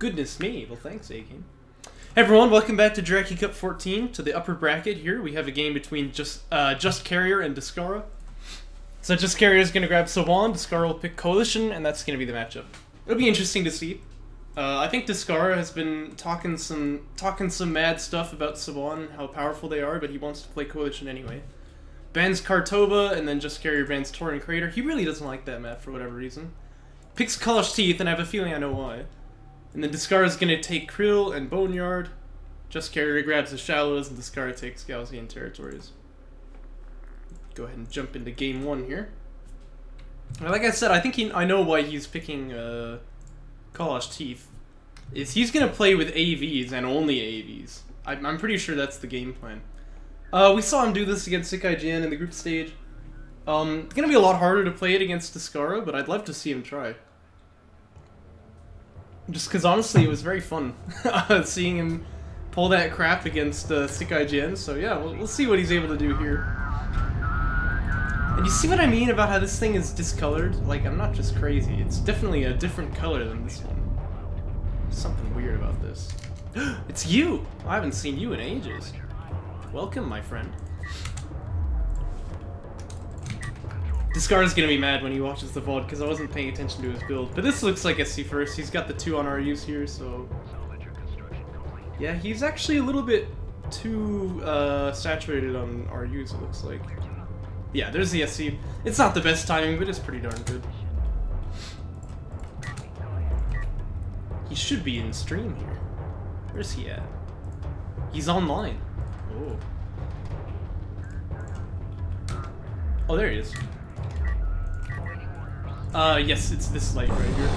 Goodness me. Well, thanks, A-Game. Hey everyone, welcome back to Jaraci Cup 14. To the upper bracket here, we have a game between Just Carrier and Descara. So Just Carrier is going to grab Sawan, Descara will pick Coalition, and that's going to be the matchup. It'll be interesting to see. I think Descara has been talking some mad stuff about Sawan, how powerful they are, but he wants to play Coalition anyway. Bans Kartova, and then Just Carrier bans Tor and Crater. He really doesn't like that map for whatever reason. Picks Kalash Teeth, and I have a feeling I know why. And then Descara is going to take Krill and Boneyard. Just Carrier grabs the Shallows, and Descara takes Gaussian Territories. Go ahead and jump into game one here. Like I said, I know why he's picking Kalash Teeth. He's going to play with AVs and only AVs. I'm pretty sure that's the game plan. We saw him do this against Sikaijian in the group stage. It's going to be a lot harder to play it against Descara, but I'd love to see him try. Just because honestly, it was very fun seeing him pull that crap against Sikaijian. So yeah, we'll see what he's able to do here. And you see what I mean about how this thing is discolored? Like, I'm not just crazy. It's definitely a different color than this one. There's something weird about this. It's you! I haven't seen you in ages. Welcome, my friend. Descara's gonna be mad when he watches the VOD because I wasn't paying attention to his build. But this looks like SC first. He's got the 2 on RUs here, so... Yeah, he's actually a little bit too saturated on RUs, it looks like. Yeah, there's the SC. It's not the best timing, but it's pretty darn good. He should be in stream here. Where's he at? He's online. Oh. Oh, there he is. Yes, it's this light right here.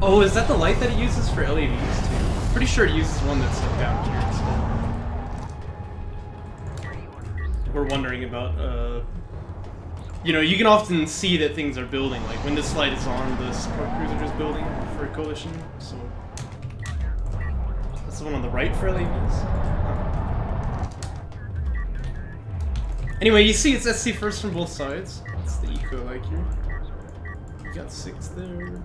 Oh, is that the light that he uses for LEDs too? Pretty sure he uses one that's like down here instead. We're wondering about, you know, you can often see that things are building, like when this light is on, the support crews are just building for a Coalition, so... That's the one on the right for LEDs? Anyway, you see it's SC first from both sides. That's the eco like here. You got 6 there.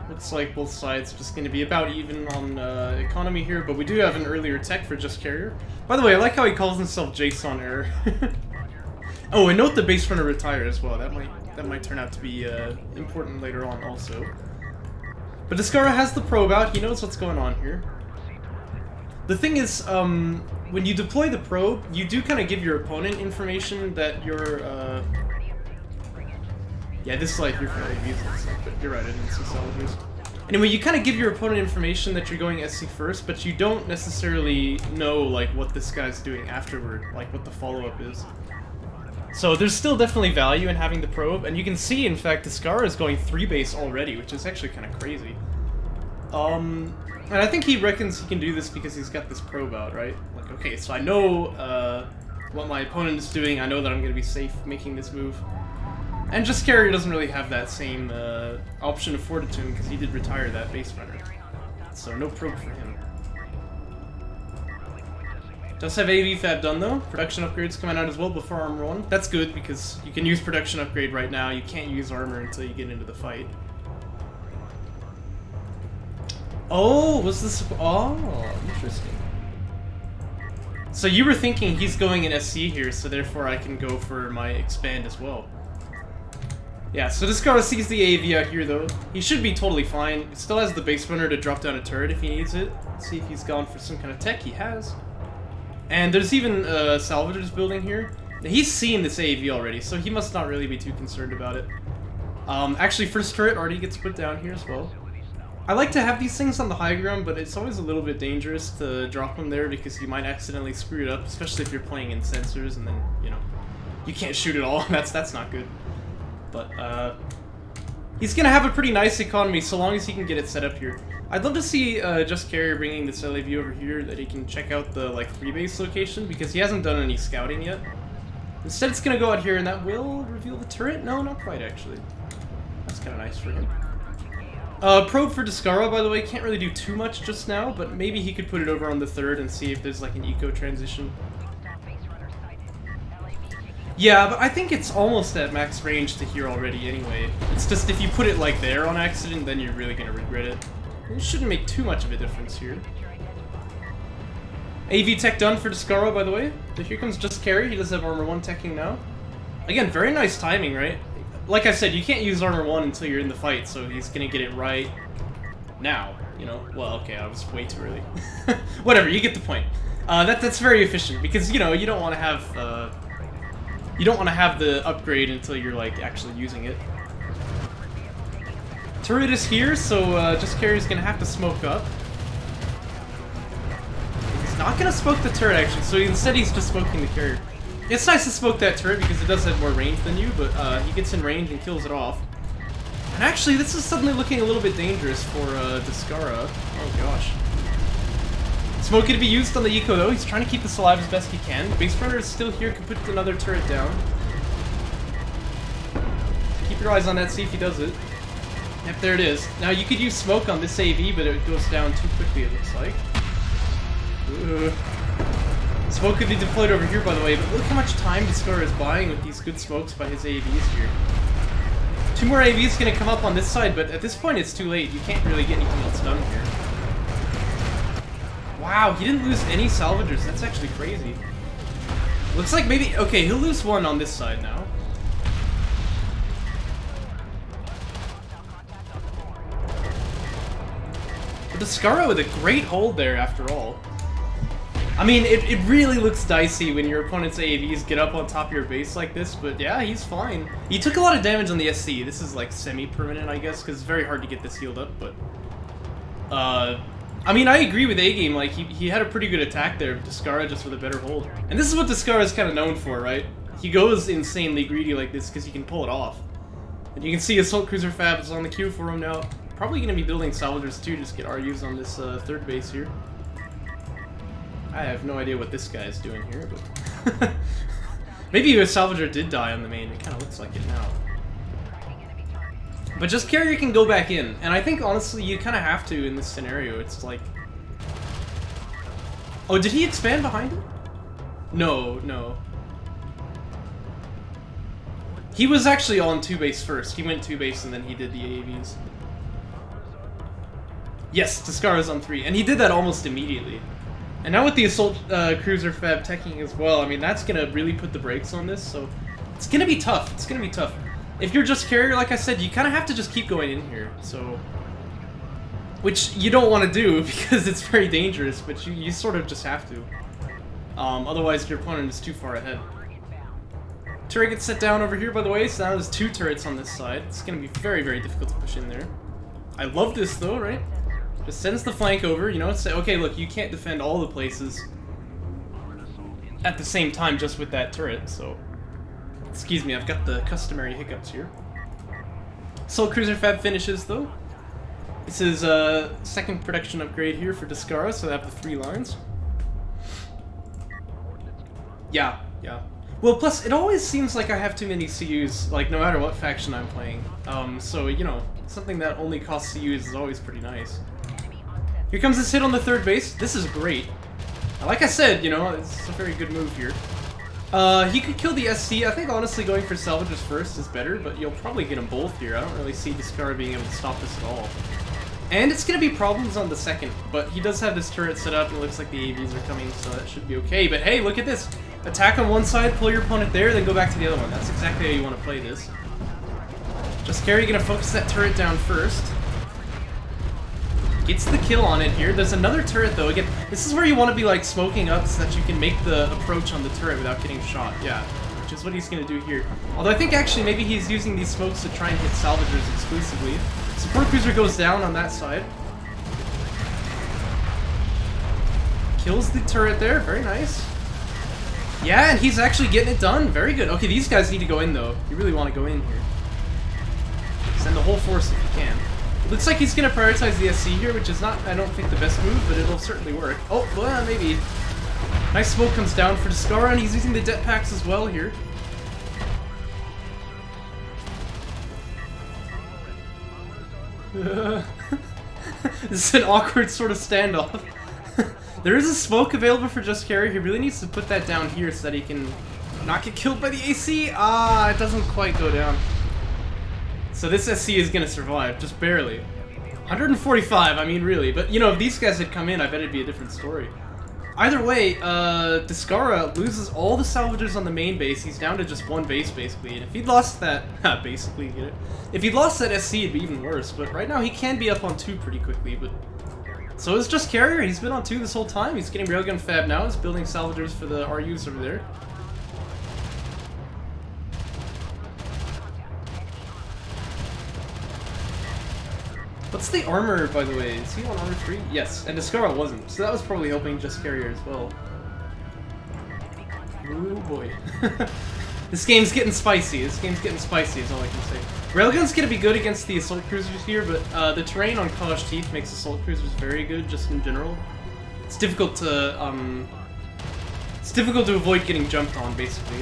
Looks like both sides just going to be about even on economy here, but we do have an earlier tech for Just Carrier. By the way, I like how he calls himself JSON Error. Oh, and note the base runner retire as well. That might turn out to be important later on also. But Descara has the probe out. He knows what's going on here. The thing is, when you deploy the probe, you do kind of give your opponent information that you're, yeah, this light here for AVs, but you're right, I didn't see salvagers. Anyway, you kind of give your opponent information that you're going SC first, but you don't necessarily know, like, what this guy's doing afterward, like, what the follow-up is. So there's still definitely value in having the probe, and you can see, in fact, Descara is going 3-base already, which is actually kind of crazy. And I think he reckons he can do this because he's got this probe out, right? Like, okay, so I know what my opponent is doing, I know that I'm going to be safe making this move. And Just Carrier doesn't really have that same option of Fortitude because he did retire that base runner. So no probe for him. Does have AV Fab done though. Production upgrades coming out as well before Armor 1. That's good because you can use production upgrade right now. You can't use armor until you get into the fight. Oh, was this... Oh, interesting. So you were thinking he's going in SC here, so therefore I can go for my expand as well. Yeah, so Descara sees the AV out here though. He should be totally fine. He still has the base runner to drop down a turret if he needs it. Let's see if he's gone for some kind of tech. He has. And there's even salvagers building here. He's seen this AV already, so he must not really be too concerned about it. Actually, first turret already gets put down here as well. I like to have these things on the high ground, but it's always a little bit dangerous to drop them there because you might accidentally screw it up, especially if you're playing in sensors and then, you know, you can't shoot at all. That's not good. But, he's gonna have a pretty nice economy so long as he can get it set up here. I'd love to see Just Carrier bringing this LAV over here that he can check out the, like, 3-base location because he hasn't done any scouting yet. Instead, it's gonna go out here and that will reveal the turret? No, not quite, actually. That's kind of nice for him. Probe for Descara, by the way, can't really do too much just now, but maybe he could put it over on the 3rd and see if there's like an eco transition. Yeah, but I think it's almost at max range to here already anyway. It's just if you put it like there on accident, then you're really gonna regret it. It shouldn't make too much of a difference here. AV tech done for Descara, by the way. So here comes Just Carry. He does have armor 1 teching now. Again, very nice timing, right? Like I said, you can't use armor 1 until you're in the fight, so he's gonna get it right now, you know? Well, okay, I was way too early. Whatever, you get the point. That's very efficient, because, you know, you don't want to have, the upgrade until you're, like, actually using it. Turret is here, so Just Carry's gonna have to smoke up. He's not gonna smoke the turret, actually, so instead he's just smoking the carrier. It's nice to smoke that turret because it does have more range than you, but he gets in range and kills it off. And actually, this is suddenly looking a little bit dangerous for Descara. Oh gosh. Smoke gonna be used on the eco though. He's trying to keep this alive as best he can. Base Runner is still here, can put another turret down. Keep your eyes on that, see if he does it. Yep, there it is. Now you could use smoke on this AV, but it goes down too quickly, it looks like. Smoke could be deployed over here, by the way, but look how much time Descara is buying with these good smokes by his AVs here. 2 more AVs gonna come up on this side, but at this point it's too late. You can't really get anything else done here. Wow, he didn't lose any salvagers. That's actually crazy. Looks like maybe... Okay, he'll lose 1 on this side now. But Descara with a great hold there, after all. I mean, it really looks dicey when your opponent's AAVs get up on top of your base like this, but yeah, he's fine. He took a lot of damage on the SC. This is like semi-permanent, I guess, because it's very hard to get this healed up, but... I mean, I agree with A-Game, like, he had a pretty good attack there, Descara just with a better hold. And this is what Descara is kind of known for, right? He goes insanely greedy like this because he can pull it off. And you can see Assault Cruiser Fab is on the queue for him now. Probably going to be building salvagers too, just get RUs on this third base here. I have no idea what this guy is doing here, but... Maybe a salvager did die on the main, it kind of looks like it now. But Just Carrier can go back in, and I think honestly you kind of have to in this scenario. It's like... Oh, did he expand behind him? No, no. He was actually on 2 base first. He went 2 base and then he did the AAVs. Yes, Descara's on 3, and he did that almost immediately. And now with the Assault Cruiser Fab teching as well, I mean, that's going to really put the brakes on this, so... It's going to be tough, it's going to be tough. If you're Just Carrier, like I said, you kind of have to just keep going in here, so... Which you don't want to do, because it's very dangerous, but you sort of just have to. Otherwise, your opponent is too far ahead. Turret gets set down over here, by the way, so now there's 2 turrets on this side. It's going to be very, very difficult to push in there. I love this, though, right? Just sends the flank over, you know, say, okay, look, you can't defend all the places at the same time just with that turret, so... Excuse me, I've got the customary hiccups here. Assault Cruiser Fab finishes, though. This is a second production upgrade here for Descara, so they have the 3 lines. Yeah, yeah. Well, plus, it always seems like I have too many CUs, like, no matter what faction I'm playing. So, you know, something that only costs CUs is always pretty nice. Here comes this hit on the 3rd base. This is great. Like I said, you know, it's a very good move here. He could kill the SC. I think, honestly, going for salvages first is better, but you'll probably get them both here. I don't really see Descara being able to stop this at all. And it's going to be problems on the 2nd, but he does have this turret set up, and it looks like the AVs are coming, so that should be okay. But hey, look at this. Attack on one side, pull your opponent there, then go back to the other one. That's exactly how you want to play this. Just Carry going to focus that turret down first. Gets the kill on it here. There's another turret, though. Again, this is where you want to be, like, smoking up so that you can make the approach on the turret without getting shot. Yeah, which is what he's going to do here. Although I think, actually, maybe he's using these smokes to try and hit salvagers exclusively. Support Cruiser goes down on that side. Kills the turret there. Very nice. Yeah, and he's actually getting it done. Very good. Okay, these guys need to go in, though. You really want to go in here. Send the whole force if you can. It looks like he's going to prioritize the SC here, which is not, I don't think, the best move, but it'll certainly work. Oh, well, maybe. Nice smoke comes down for Descara, and he's using the det packs as well here. This is an awkward sort of standoff. There is a smoke available for Just Carry. He really needs to put that down here so that he can Not get killed by the AC? Ah, it doesn't quite go down. So this SC is gonna survive, just barely. 145, I mean, really. But, you know, if these guys had come in, I bet it'd be a different story. Either way, Descara loses all the salvagers on the main base. He's down to just one base, basically. And if he'd lost that... basically, get it? If he'd lost that SC, it'd be even worse. But right now, he can be up on 2 pretty quickly, but... So it's just Carrier. He's been on 2 this whole time. He's getting Railgun Fab now. He's building salvagers for the RUs over there. What's the armor, by the way? Is he on armor 3? Yes, and Descara wasn't, so that was probably helping just Carrier as well. Ooh boy. This game's getting spicy. This game's getting spicy is all I can say. Railgun's gonna be good against the assault cruisers here, but the terrain on College Teeth makes assault cruisers very good, just in general. It's difficult to avoid getting jumped on, basically.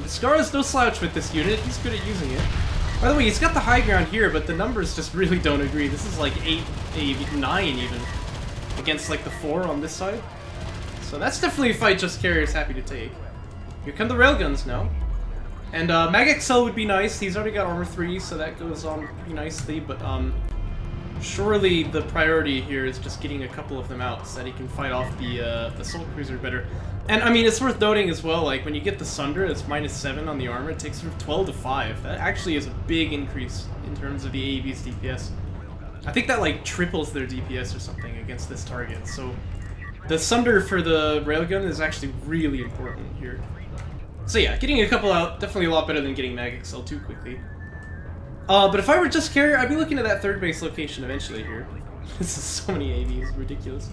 Descara's no slouch with this unit. He's good at using it. By the way, he's got the high ground here, but the numbers just really don't agree. This is like 9 even, against like the 4 on this side. So that's definitely a fight just Carrier's happy to take. Here come the railguns now. And Mag XL would be nice. He's already got armor 3, so that goes on pretty nicely, but surely the priority here is just getting a couple of them out so that he can fight off the assault cruiser better. And I mean, it's worth noting as well, like when you get the Sunder, it's -7 on the armor, it takes from 12 to 5. That actually is a big increase in terms of the AEV's DPS. I think that like triples their DPS or something against this target, so the Sunder for the railgun is actually really important here. So yeah, getting a couple out, definitely a lot better than getting Mag XL too quickly. But if I were just Carrier, I'd be looking at that 3rd base location eventually here. This is so many AVs, ridiculous.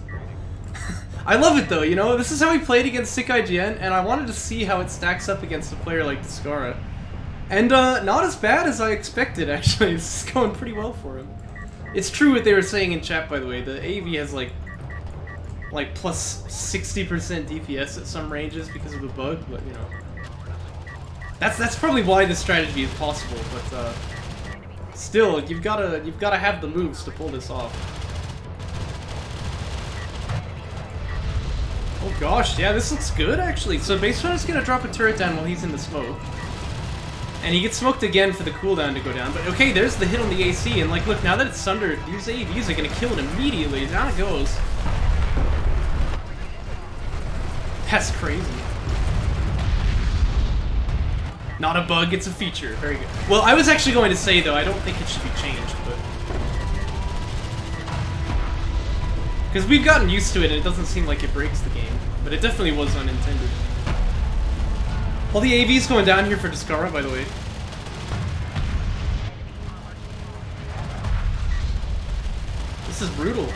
I love it though, you know, this is how he played against Sick IGN, and I wanted to see how it stacks up against a player like Descara. And not as bad as I expected, actually. This is going pretty well for him. It's true what they were saying in chat, by the way. The AV has like plus 60% DPS at some ranges because of a bug, but you know. That's probably why this strategy is possible, but still, you've gotta have the moves to pull this off. Oh gosh, yeah, this looks good actually. So Base Runner's gonna drop a turret down while he's in the smoke. And he gets smoked again for the cooldown to go down. But okay, there's the hit on the AC, and like look, now that it's sundered, these AVs are gonna kill it immediately. Down it goes. That's crazy. Not a bug, it's a feature. Very good. Well, I was actually going to say though, I don't think it should be changed, but because we've gotten used to it and it doesn't seem like it breaks the game, but it definitely was unintended. All the AVs going down here for Descara, by the way. This is brutal.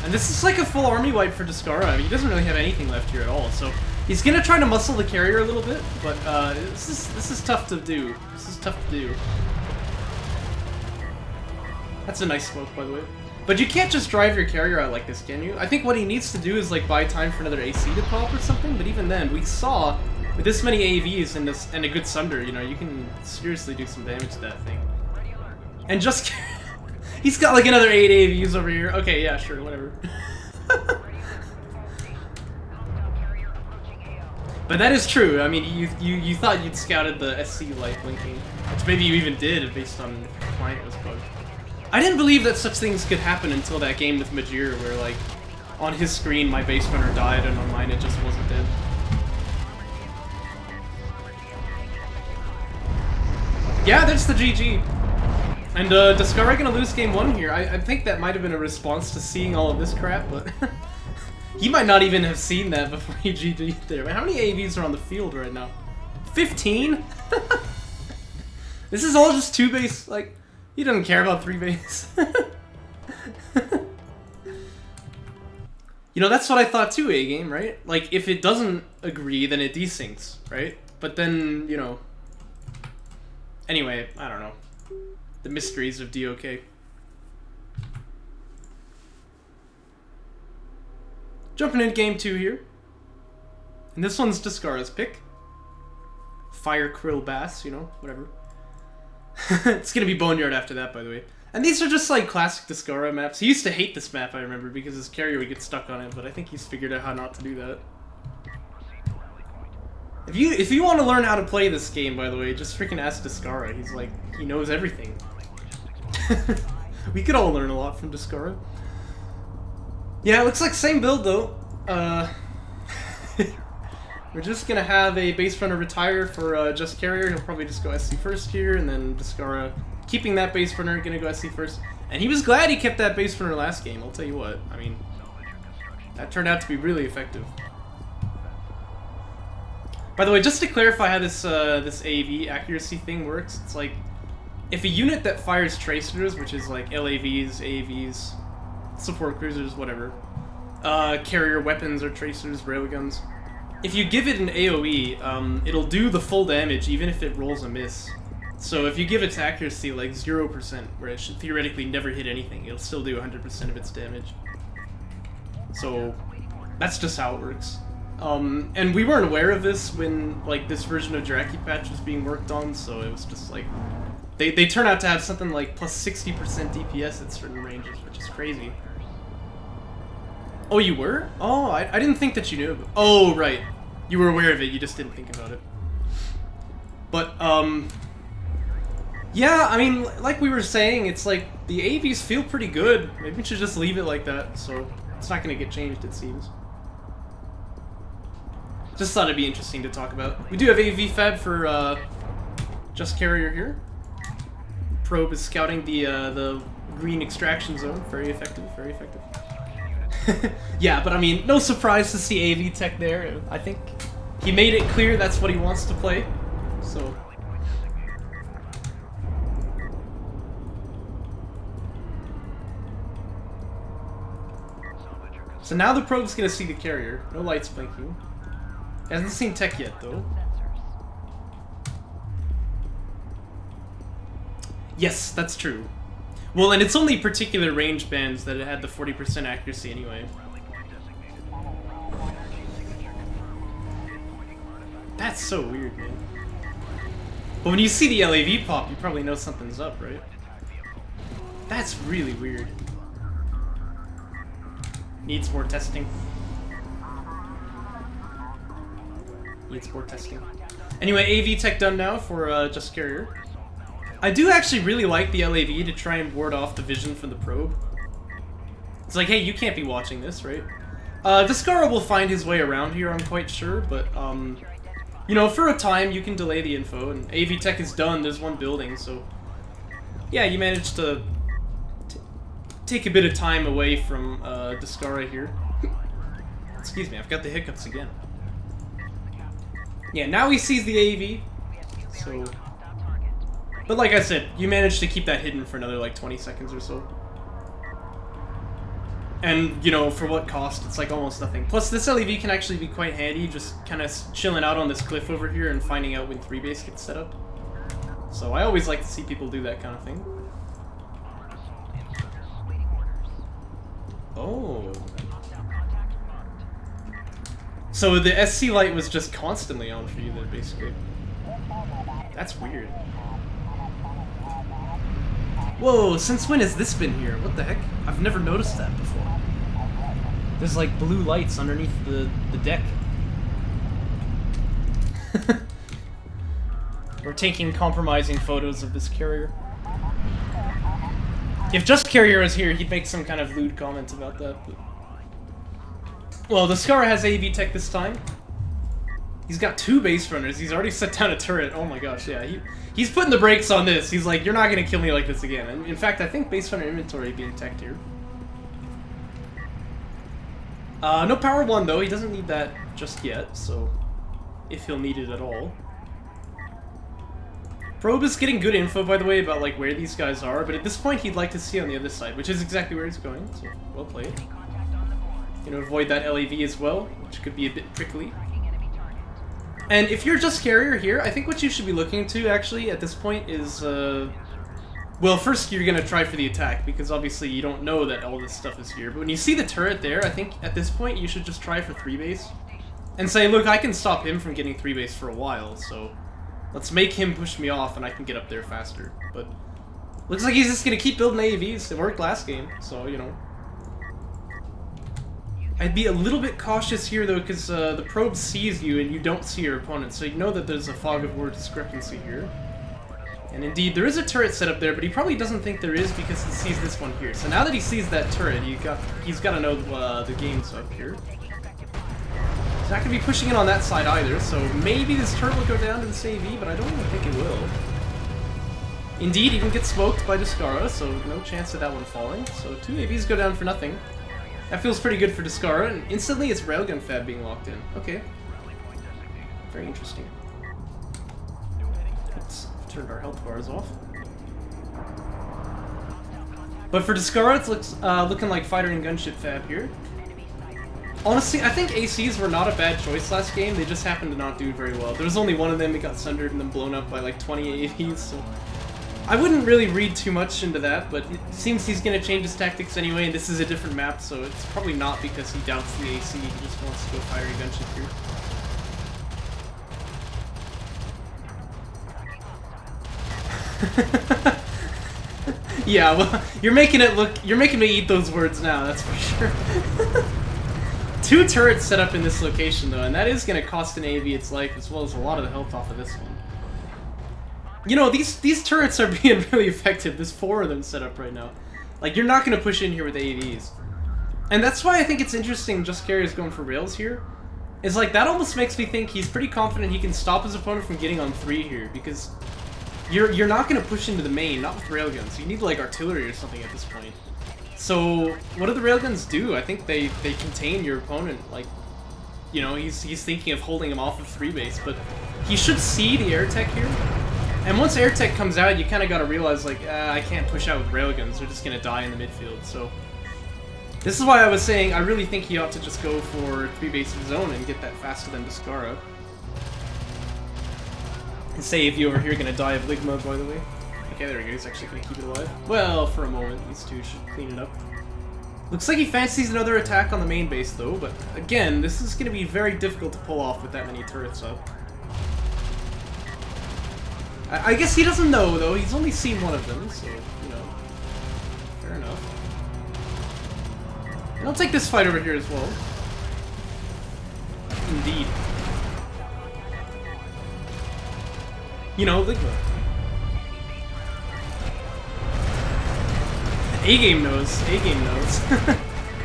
And this is like a full army wipe for Descara. I mean, he doesn't really have anything left here at all, so he's gonna try to muscle the carrier a little bit, but this is tough to do. This is tough to do. That's a nice smoke, by the way. But you can't just drive your carrier out like this, can you? I think what he needs to do is like buy time for another AC to pop or something, but even then, we saw with this many AVs and a good Sunder, you know, you can seriously do some damage to that thing. And just... he's got like another 8 AVs over here. Okay, yeah, sure, whatever. But that is true. I mean, you thought you'd scouted the SC light blinking, which maybe you even did based on if the client was bugged. I didn't believe that such things could happen until that game with Majir, where like on his screen my base runner died and on mine it just wasn't dead. Yeah, that's the GG. And Descara gonna lose game 1 here. I think that might have been a response to seeing all of this crap, but he might not even have seen that before he GG'd there. How many AVs are on the field right now? 15? This is all just 2 base, like, he doesn't care about 3 base. You know, that's what I thought too, A-game, right? Like, if it doesn't agree, then it desyncs, right? But then, you know... Anyway, I don't know. The mysteries of DOK. Jumping in game 2 here. And this one's Descara's pick. Fire Krill Bass, you know, whatever. It's gonna be Boneyard after that, by the way. And these are just like classic Descara maps. He used to hate this map, I remember, because his carrier would get stuck on it, but I think he's figured out how not to do that. If you want to learn how to play this game, by the way, just freaking ask Descara. He's like, he knows everything. We could all learn a lot from Descara. Yeah, it looks like same build though. We're just gonna have a base runner retire for Just Carrier. He'll probably just go SC first here, and then Descara keeping that base runner, gonna go SC first. And he was glad he kept that base runner last game, I'll tell you what. I mean, that turned out to be really effective. By the way, just to clarify how this this AV accuracy thing works, it's like, if a unit that fires tracers, which is like LAVs, AVs, support cruisers, whatever, carrier weapons or tracers, railguns, if you give it an AoE, it'll do the full damage even if it rolls a miss. So if you give its accuracy like 0%, where it should theoretically never hit anything, it'll still do 100% of its damage. So that's just how it works. And we weren't aware of this when like this version of Jaraci patch was being worked on, so it was just like, they turn out to have something like plus 60% DPS at certain ranges, which is crazy. Oh, you were? Oh, I didn't think that you knew. Oh, right. You were aware of it, you just didn't think about it. But, yeah, I mean, like we were saying, it's like, the AVs feel pretty good. Maybe we should just leave it like that, so it's not going to get changed, it seems. Just thought it'd be interesting to talk about. We do have AV Fab for, Just Carrier here. Probe is scouting the green extraction zone. Very effective, very effective. Yeah, but I mean, no surprise to see AV Tech there. I think he made it clear that's what he wants to play, so... So now the probe's gonna see the carrier. No lights blinking. Hasn't seen tech yet, though. Yes, that's true. Well, and it's only particular range bands that it had the 40% accuracy anyway. That's so weird, man. But when you see the LAV pop, you probably know something's up, right? That's really weird. Needs more testing. Needs more testing. Anyway, AV tech done now for Just Carrier. I do actually really like the LAV to try and ward off the vision from the probe. It's like, hey, you can't be watching this, right? Descara will find his way around here, I'm quite sure, but, you know, for a time, you can delay the info, and AV tech is done, there's one building, so... Yeah, you managed to take a bit of time away from Descara here. Excuse me, I've got the hiccups again. Yeah, now he sees the AV, so... But like I said, you managed to keep that hidden for another like 20 seconds or so. And, you know, for what cost, it's like almost nothing. Plus, this LEV can actually be quite handy, just kind of chilling out on this cliff over here and finding out when 3-base gets set up. So I always like to see people do that kind of thing. Oh. So the SC light was just constantly on for you then, basically. That's weird. Whoa, since when has this been here? What the heck? I've never noticed that before. There's like blue lights underneath the deck. We're taking compromising photos of this carrier. If Just Carrier was here, he'd make some kind of lewd comment about that. But... Well, Descara has AV tech this time. He's got 2 base runners. He's already set down a turret. Oh my gosh, yeah. He's putting the brakes on this. He's like, you're not going to kill me like this again. And in fact, I think base runner inventory being teched here. No power 1 though. He doesn't need that just yet, so if he'll need it at all. Probe is getting good info, by the way, about like where these guys are, but at this point he'd like to see on the other side, which is exactly where he's going, so well played. Gonna avoid that LAV as well, which could be a bit prickly. And if you're Just Carrier here, I think what you should be looking to, actually, at this point is, well, first you're gonna try for the attack, because obviously you don't know that all this stuff is here, but when you see the turret there, I think at this point you should just try for 3-base. And say, look, I can stop him from getting 3-base for a while, so let's make him push me off and I can get up there faster. But looks like he's just gonna keep building AVs. It worked last game, so, you know. I'd be a little bit cautious here, though, because the probe sees you and you don't see your opponent, so you know that there's a fog of war discrepancy here. And indeed, there is a turret set up there, but he probably doesn't think there is because he sees this one here. So now that he sees that turret, he's got to know the game's up here. He's not going to be pushing in on that side either, so maybe this turret will go down to this AV, but I don't even think it will. Indeed, he can get smoked by Descara, so no chance of that one falling. So 2 AVs go down for nothing. That feels pretty good for Descara, and instantly it's Railgun Fab being locked in. Okay. Very interesting. Oops, turned our health bars off. But for Descara, it's looking like Fighter and Gunship Fab here. Honestly, I think ACs were not a bad choice last game, they just happened to not do very well. There was only one of them that got sundered and then blown up by like 20 AVs, so... I wouldn't really read too much into that, but it seems he's going to change his tactics anyway, and this is a different map, so it's probably not because he doubts the AC, he just wants to go fiery gunship here. Yeah, well, you're making me eat those words now, that's for sure. 2 turrets set up in this location, though, and that is going to cost an AV its life, as well as a lot of the health off of this one. You know, these turrets are being really effective. There's 4 of them set up right now. Like, you're not going to push in here with AVs. And that's why I think it's interesting Jaraci is going for rails here. It's like, that almost makes me think he's pretty confident he can stop his opponent from getting on 3 here, because you're not going to push into the main, not with railguns. You need, like, artillery or something at this point. So, what do the railguns do? I think they contain your opponent, like, you know, he's thinking of holding him off of 3 base, but he should see the air tech here. And once air tech comes out, you kind of got to realize, like, I can't push out with railguns, they're just going to die in the midfield, so... This is why I was saying I really think he ought to just go for 3 base of his own and get that faster than Descara. And save you over here going to die of Ligma, by the way. Okay, there we go, he's actually going to keep it alive. Well, for a moment, these 2 should clean it up. Looks like he fancies another attack on the main base, though, but again, this is going to be very difficult to pull off with that many turrets up. I guess he doesn't know, though. He's only seen one of them, so, you know, fair enough. And I'll take this fight over here as well. Indeed. You know, Ligma. A-game knows. A-game knows.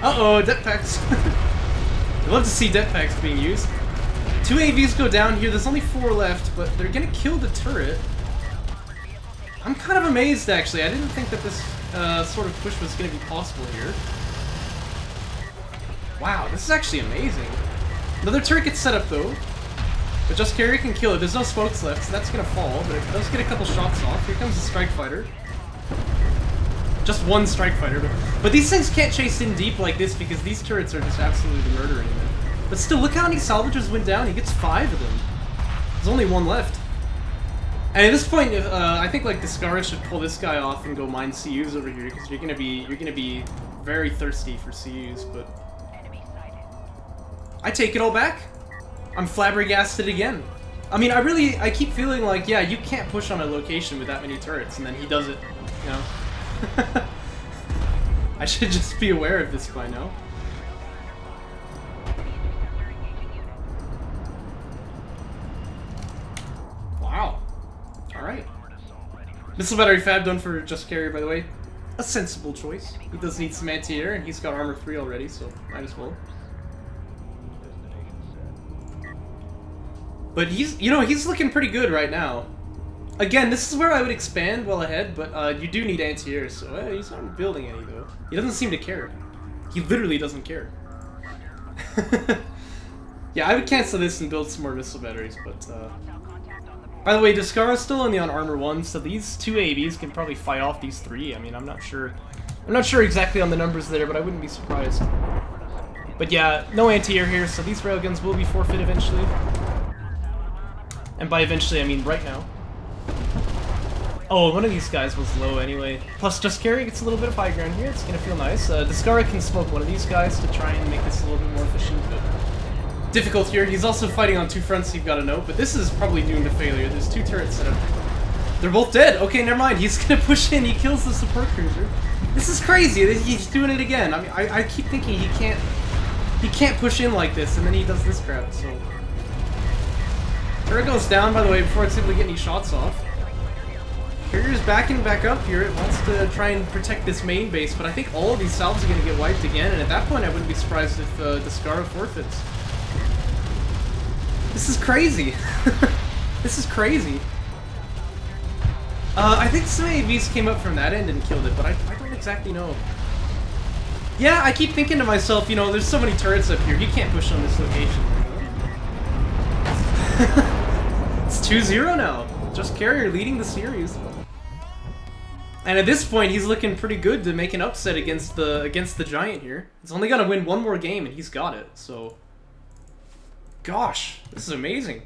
Uh-oh, det packs. I'd love to see det packs being used. 2 AVs go down here. There's only 4 left, but they're gonna kill the turret. I'm kind of amazed, actually. I didn't think that this sort of push was going to be possible here. Wow, this is actually amazing. Another turret gets set up, though. But Jaraci can kill it. There's no smokes left, so that's going to fall. But it does get a couple shots off. Here comes the Strike Fighter. Just 1 Strike Fighter. But these things can't chase in deep like this because these turrets are just absolutely murdering them. But still, look how many salvagers went down. He gets 5 of them. There's only 1 left. And at this point, I think like Descara should pull this guy off and go mine CUs over here because you're gonna be very thirsty for CUs. But I take it all back. I'm flabbergasted again. I mean, I keep feeling like, yeah, you can't push on a location with that many turrets, and then he does it. You know, I should just be aware of this by now. Wow. Alright. Missile battery fab done for Jaraci, by the way. A sensible choice. He does need some anti-air, and he's got armor 3 already, so might as well. But he's looking pretty good right now. Again, this is where I would expand well ahead, but you do need anti-air, so he's not building any, though. He doesn't seem to care. He literally doesn't care. Yeah, I would cancel this and build some more missile batteries, but, by the way, Descara's still only on armor 1, so these 2 AVs can probably fight off these 3. I mean, I'm not sure exactly on the numbers there, but I wouldn't be surprised. But yeah, no anti-air here, so these railguns will be forfeit eventually. And by eventually, I mean right now. Oh, one of these guys was low anyway. Plus, Jaraci gets a little bit of high ground here. It's gonna feel nice. Descara can smoke one of these guys to try and make this a little bit more efficient, but difficult here. He's also fighting on 2 fronts, you've got to know, but this is probably doomed to failure. There's 2 turrets set up. They're both dead. Okay, never mind. He's gonna push in. He kills the support cruiser. This is crazy. He's doing it again. I mean, I keep thinking he can't He can't push in like this, and then he does this crap, so... Kharak goes down, by the way, before it's able to get any shots off. Carrier's backing back up here. It wants to try and protect this main base, but I think all of these salves are going to get wiped again, and at that point I wouldn't be surprised if Descara forfeits. This is crazy. This is crazy. I think some AVs came up from that end and killed it, but I don't exactly know. Yeah, I keep thinking to myself, you know, there's so many turrets up here, he can't push on this location. It's 2-0 now. Just Carrier leading the series. And at this point, he's looking pretty good to make an upset against the Giant here. He's only got to win one more game, and he's got it, so... Gosh, this is amazing.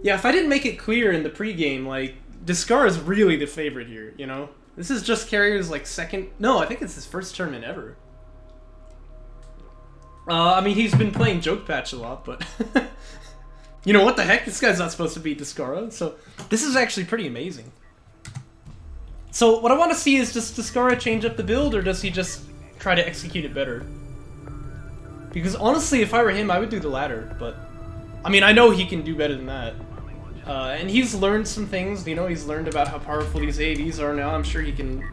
Yeah, if I didn't make it clear in the pregame, like, Descara is really the favorite here, you know? This is just Carrier's, like, second... No, I think it's his first tournament ever. I mean, he's been playing Joke Patch a lot, but... You know, what the heck? This guy's not supposed to beat Descara, so... This is actually pretty amazing. So, what I want to see is, does Descara change up the build, or does he just try to execute it better? Because, honestly, if I were him, I would do the latter, but... I mean, I know he can do better than that. And he's learned some things, you know, he's learned about how powerful these AVs are now. I'm sure he can...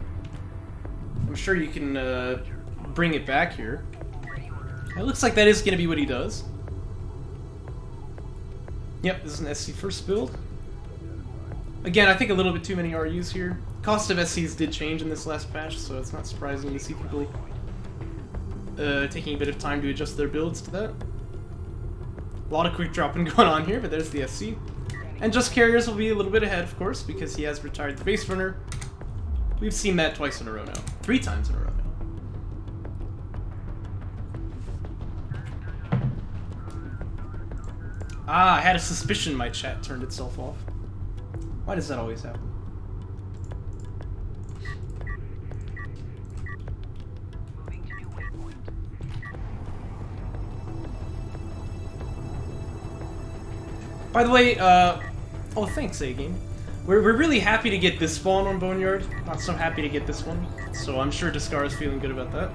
bring it back here. It looks like that is going to be what he does. Yep, this is an SC first build. Again, I think a little bit too many RUs here. Cost of SCs did change in this last patch, so it's not surprising to see people taking a bit of time to adjust their builds to that. A lot of quick dropping going on here, but there's the SC. And Just Carriers will be a little bit ahead, of course, because he has retired the base runner. We've seen that twice in a row now. 3 times in a row now. Ah, I had a suspicion my chat turned itself off. Why does that always happen? By the way, oh, thanks, A-Game. We're really happy to get this spawn on Boneyard. Not so happy to get this one. So I'm sure Descara's feeling good about that.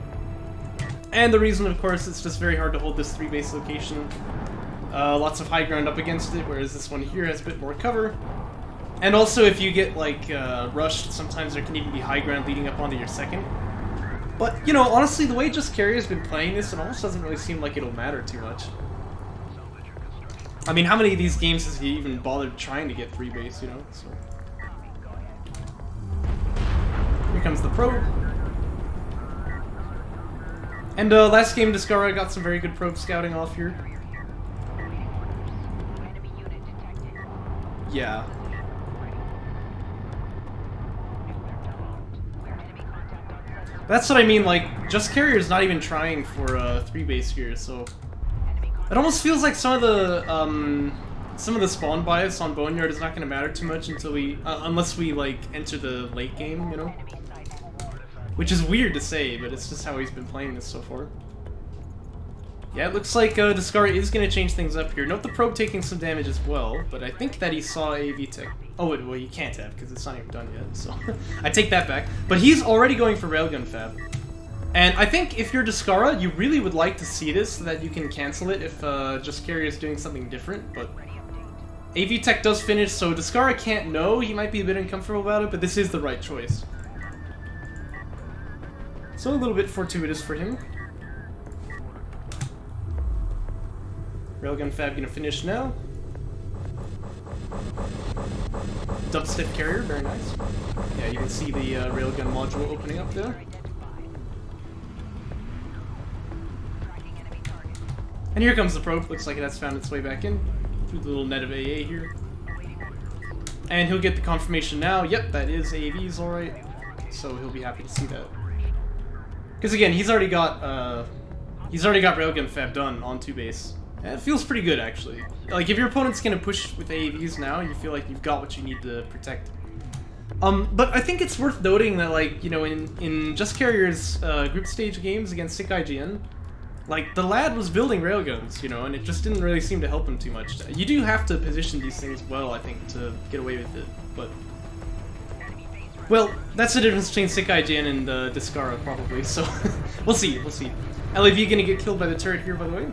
And the reason, of course, it's just very hard to hold this 3-base location. Lots of high ground up against it, whereas this one here has a bit more cover. And also, if you get, like, rushed, sometimes there can even be high ground leading up onto your second. But, you know, honestly, the way Just Carrier's been playing this, it almost doesn't really seem like it'll matter too much. I mean, how many of these games has he even bothered trying to get 3-base, you know? So. Here comes the probe. And last game, Descara got some very good probe scouting off here. Yeah. That's what I mean, like, Just Carrier's not even trying for 3-base here, so... It almost feels like some of the spawn bias on Boneyard is not going to matter too much until we, unless we, like, enter the late game, you know? Which is weird to say, but it's just how he's been playing this so far. Yeah, it looks like Descara is going to change things up here. Note the probe taking some damage as well, but I think that he saw AV tech. Oh, well, you can't have, because it's not even done yet, so... I take that back. But he's already going for Railgun Fab. And I think if you're Descara, you really would like to see this so that you can cancel it if Just Carrier is doing something different, but... AV tech does finish, so Descara can't know. He might be a bit uncomfortable about it, but this is the right choice. So a little bit fortuitous for him. Railgun Fab gonna finish now. Dubstep Carrier, very nice. Yeah, you can see the Railgun module opening up there. And here comes the probe. Looks like it has found its way back in through the little net of AA here. And he'll get the confirmation now. Yep, that is AVs, alright. So he'll be happy to see that. Because again, he's already got Railgun Fab done on 2-base. And it feels pretty good, actually. Like, if your opponent's gonna push with AVs now, you feel like you've got what you need to protect. But I think it's worth noting that, like, you know, in Just Carrier's group stage games against Sick IGN, like, the lad was building railguns, you know, and it just didn't really seem to help him too much. You do have to position these things well, I think, to get away with it, but... Well, that's the difference between Sekai Jin and Descara, probably, so we'll see, we'll see. LAV gonna get killed by the turret here, by the way.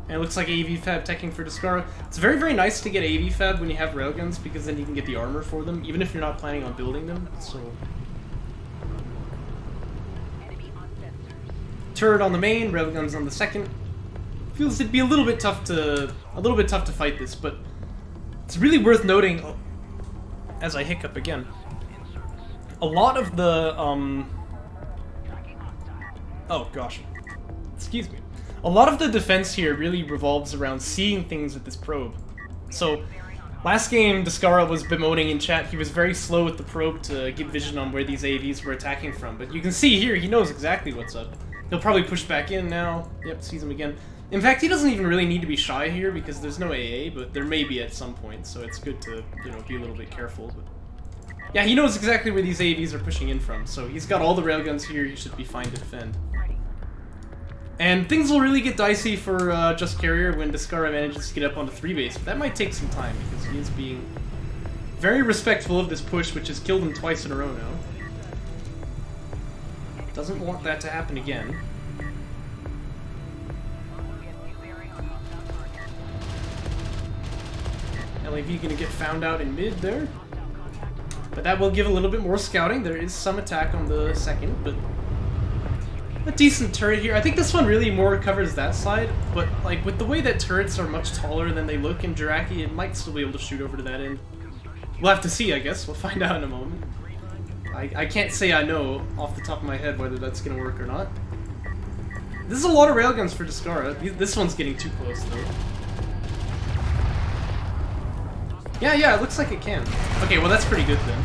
And it looks like AV Fab teching for Descara. It's very, very nice to get AV Fab when you have railguns, because then you can get the armor for them, even if you're not planning on building them, so... Turret on the main, railguns on the second. Feels it'd be a little bit tough to fight this, but it's really worth noting, as I hiccup again, a lot of the oh gosh, excuse me. A lot of the defense here really revolves around seeing things with this probe. So last game, Descara was bemoaning in chat he was very slow with the probe to get vision on where these AVs were attacking from, but you can see here he knows exactly what's up. He'll probably push back in now. Yep, sees him again. In fact, he doesn't even really need to be shy here because there's no AA, but there may be at some point, so it's good to, you know, be a little bit careful. But yeah, he knows exactly where these AVs are pushing in from, so he's got all the railguns here, he should be fine to defend. And things will really get dicey for Just Carrier when Descara manages to get up onto 3 base, but that might take some time because he is being very respectful of this push, which has killed him twice in a row now. Doesn't want that to happen again. LAV gonna get found out in mid there. But that will give a little bit more scouting. There is some attack on the second, but a decent turret here. I think this one really more covers that side, but like with the way that turrets are much taller than they look in Jaraci, it might still be able to shoot over to that end. We'll have to see, I guess. We'll find out in a moment. I can't say I know off the top of my head whether that's gonna work or not. This is a lot of railguns for Descara. This one's getting too close though. Yeah, it looks like it can. Okay, well that's pretty good then.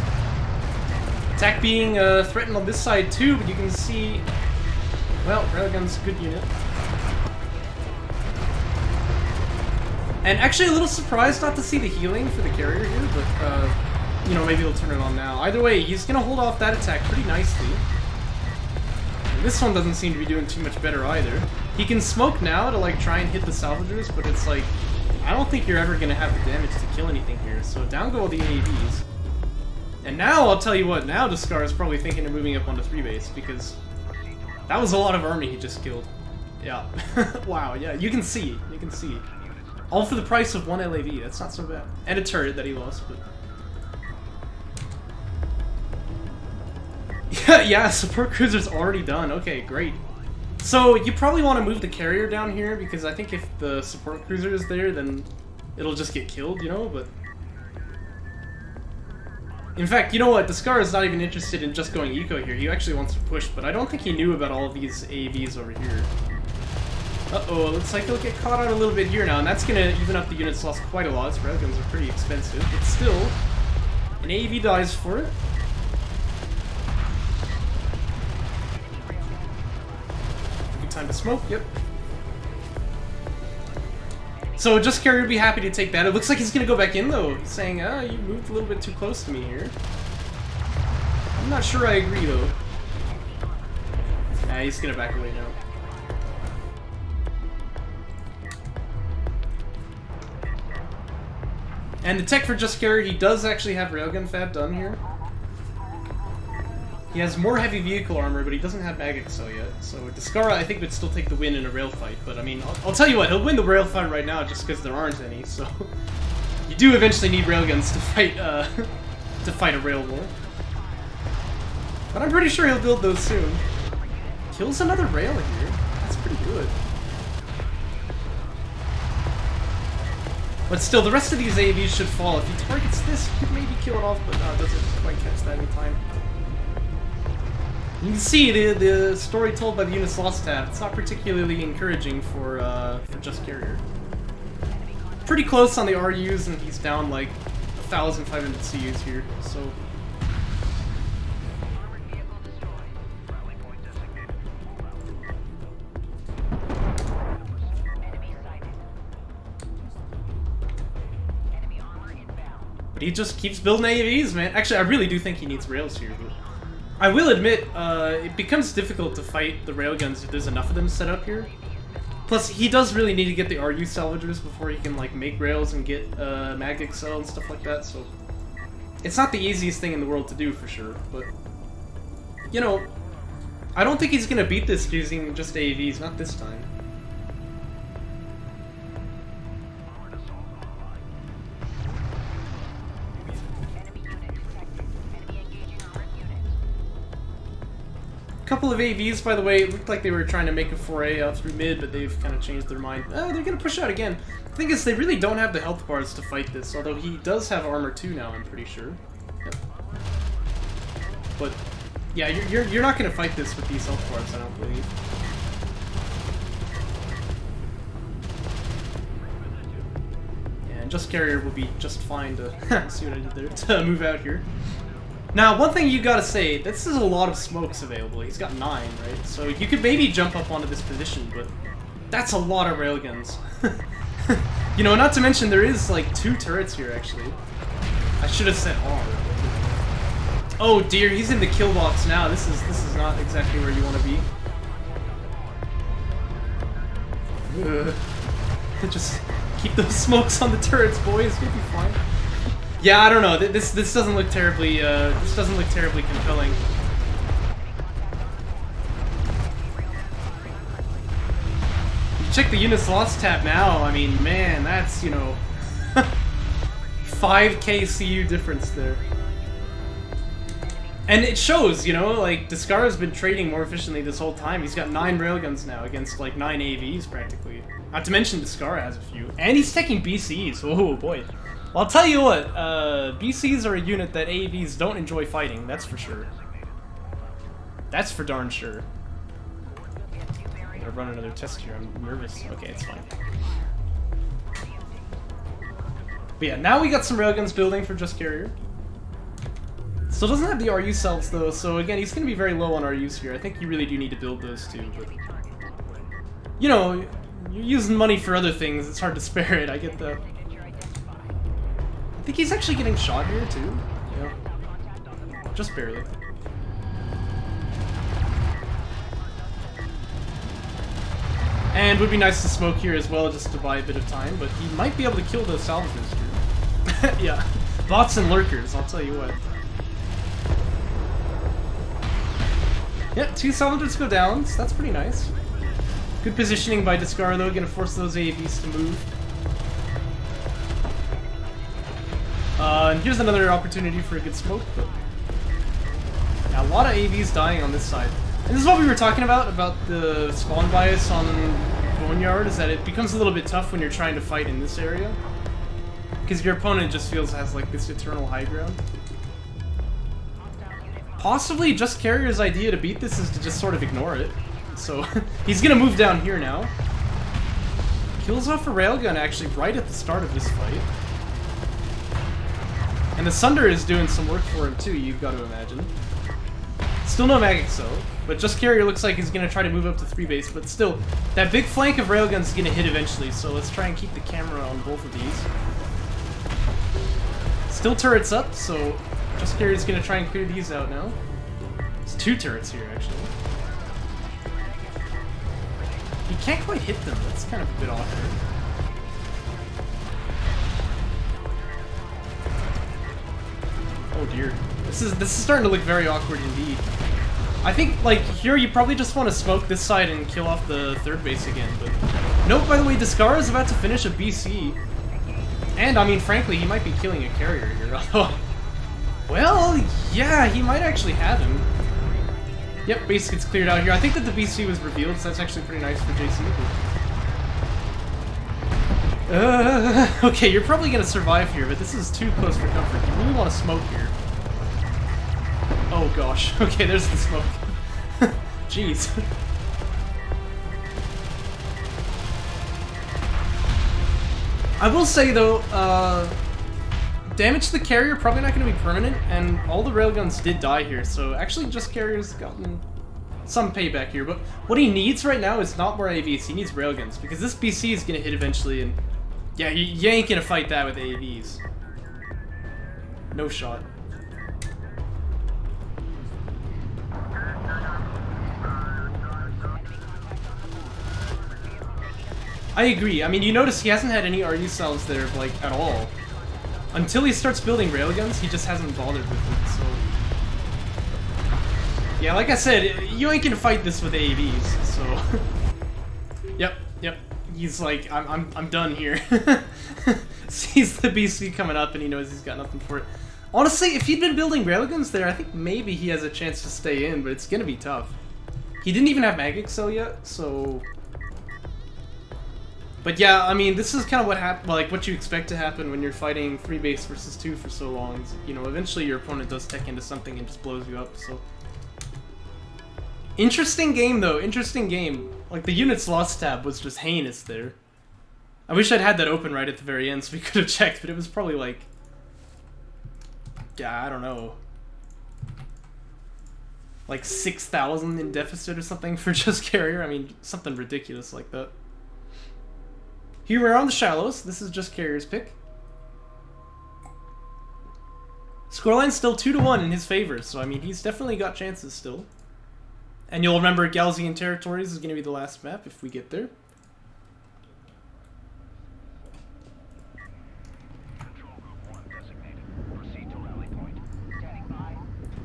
Attack being threatened on this side too, but you can see... Well, railgun's a good unit. And actually a little surprised not to see the healing for the carrier here, but you know, maybe he'll turn it on now. Either way, he's gonna hold off that attack pretty nicely. And this one doesn't seem to be doing too much better either. He can smoke now to like try and hit the salvagers, but it's like, I don't think you're ever gonna have the damage to kill anything here, so down go all the AVs. And now, I'll tell you what, now Descara is probably thinking of moving up onto 3 base, because that was a lot of army he just killed. Yeah. Wow, yeah, you can see. All for the price of 1 LAV, that's not so bad. And a turret that he lost, but... Yeah, support cruiser's already done. Okay, great. So, you probably want to move the carrier down here, because I think if the support cruiser is there, then it'll just get killed, you know, but... In fact, you know what, Descara is not even interested in just going eco here, he actually wants to push, but I don't think he knew about all of these AVs over here. Uh-oh, looks like he'll get caught out a little bit here now, and that's gonna even up the units lost quite a lot. His railguns are pretty expensive, but still, an AV dies for it. Good time to smoke, yep. So Just Carrier would be happy to take that. It looks like he's gonna go back in though. He's saying, you moved a little bit too close to me here. I'm not sure I agree though. Nah, he's gonna back away now. And the tech for Just Carrier, he does actually have railgun fab done here. He has more heavy vehicle armor, but he doesn't have mag excel yet. So Descara, I think, would still take the win in a rail fight. But I mean, I'll tell you what, he'll win the rail fight right now just because there aren't any. So you do eventually need railguns to fight a rail war. But I'm pretty sure he'll build those soon. Kills another rail here. That's pretty good. But still, the rest of these AVs should fall. If he targets this, he could maybe kill it off, but doesn't quite catch that in time. You can see the story told by the units lost tab. It's not particularly encouraging for Just Carrier. Pretty close on the RUs, and he's down like 1,500 CUs here. So. But he just keeps building AVs, man. Actually, I really do think he needs rails here. But I will admit, it becomes difficult to fight the railguns if there's enough of them set up here. Plus, he does really need to get the RU salvagers before he can, like, make rails and get magnetic cell and stuff like that, so... It's not the easiest thing in the world to do, for sure, but... You know, I don't think he's gonna beat this using just AAVs, not this time. Couple of AVs, by the way. It looked like they were trying to make a foray out through mid, but they've kind of changed their mind. Oh, they're gonna push out again. The thing is, they really don't have the health bars to fight this, although he does have armor 2 now, I'm pretty sure. Yep. But, yeah, you're not gonna fight this with these health bars, I don't believe. Yeah, and Just Carrier will be just fine to... see what I did there? To move out here. Now, one thing you gotta say, this is a lot of smokes available. He's got 9, right? So you could maybe jump up onto this position, but that's a lot of railguns. You know, not to mention there is like 2 turrets here, actually. I should have said R. Oh dear, he's in the kill box now. This is not exactly where you want to be. Just keep those smokes on the turrets, boys. You'll be fine. Yeah, I don't know. This doesn't look terribly compelling. You check the units lost tab now. I mean, man, that's, you know, 5k CU difference there. And it shows, you know, like Descara's been trading more efficiently this whole time. He's got 9 railguns now against like 9 AVs practically. Not to mention Descara has a few, and he's taking BCs. Oh boy. Well, I'll tell you what, BCs are a unit that AAVs don't enjoy fighting, that's for sure. That's for darn sure. I'm gonna run another test here, I'm nervous. Okay, it's fine. But yeah, now we got some railguns building for Just Carrier. Still doesn't have the RU cells though, so again, he's gonna be very low on RUs here. I think you really do need to build those too, but... You know, you're using money for other things, it's hard to spare it, I get that. I think he's actually getting shot here, too. Yeah. Just barely. And would be nice to smoke here as well, just to buy a bit of time, but he might be able to kill those salvagers here. Yeah. Bots and lurkers, I'll tell you what. Yeah, 2 salvagers go down, so that's pretty nice. Good positioning by Descara, though, gonna force those AAVs to move. And here's another opportunity for a good smoke, but... Yeah, a lot of AVs dying on this side. And this is what we were talking about the spawn bias on Boneyard, is that it becomes a little bit tough when you're trying to fight in this area. Because your opponent just has like this eternal high ground. Possibly Just Carrier's idea to beat this is to just sort of ignore it. So, he's gonna move down here now. Kills off a railgun actually right at the start of this fight. And the Sunder is doing some work for him too, you've got to imagine. Still no Magic Cell, but Just Carrier looks like he's going to try to move up to 3 base, but still, that big flank of railguns is going to hit eventually, so let's try and keep the camera on both of these. Still turrets up, so Just Carrier's going to try and clear these out now. There's 2 turrets here, actually. You can't quite hit them, that's kind of a bit awkward. Oh dear. This is starting to look very awkward indeed. I think, like, here you probably just want to smoke this side and kill off the 3rd base again, but... Nope, by the way, Descara is about to finish a BC. And, I mean, frankly, he might be killing a carrier here, although... Well, yeah, he might actually have him. Yep, base gets cleared out here. I think that the BC was revealed, so that's actually pretty nice for JC. Okay, you're probably gonna survive here, but this is too close for comfort. You really want to smoke here. Oh gosh. Okay, there's the smoke. Jeez. I will say though, damage to the carrier probably not going to be permanent, and all the railguns did die here, so actually Just Carrier's gotten some payback here, but what he needs right now is not more AVs, he needs railguns, because this BC is going to hit eventually, and yeah, you ain't going to fight that with AVs. No shot. I agree. I mean, you notice he hasn't had any RU cells there, like, at all. Until he starts building railguns, he just hasn't bothered with it, so... Yeah, like I said, you ain't gonna fight this with AAVs, so... Yep. He's like, I'm done here. Sees the BC coming up and he knows he's got nothing for it. Honestly, if he'd been building railguns there, I think maybe he has a chance to stay in, but it's gonna be tough. He didn't even have Mag Excel yet, so... But yeah, I mean, this is kind of what like what you expect to happen when you're fighting 3 base versus 2 for so long. Is, you know, eventually your opponent does tech into something and just blows you up, so... Interesting game, though. Interesting game. Like, the units lost tab was just heinous there. I wish I'd had that open right at the very end so we could have checked, but it was probably like... Yeah, I don't know. Like 6,000 in deficit or something for just carrier. I mean, something ridiculous like that. Here we're on the shallows. This is just carrier's pick. Scoreline's still 2-1 in his favor, so I mean, he's definitely got chances still. And you'll remember Galzian Territories is going to be the last map if we get there.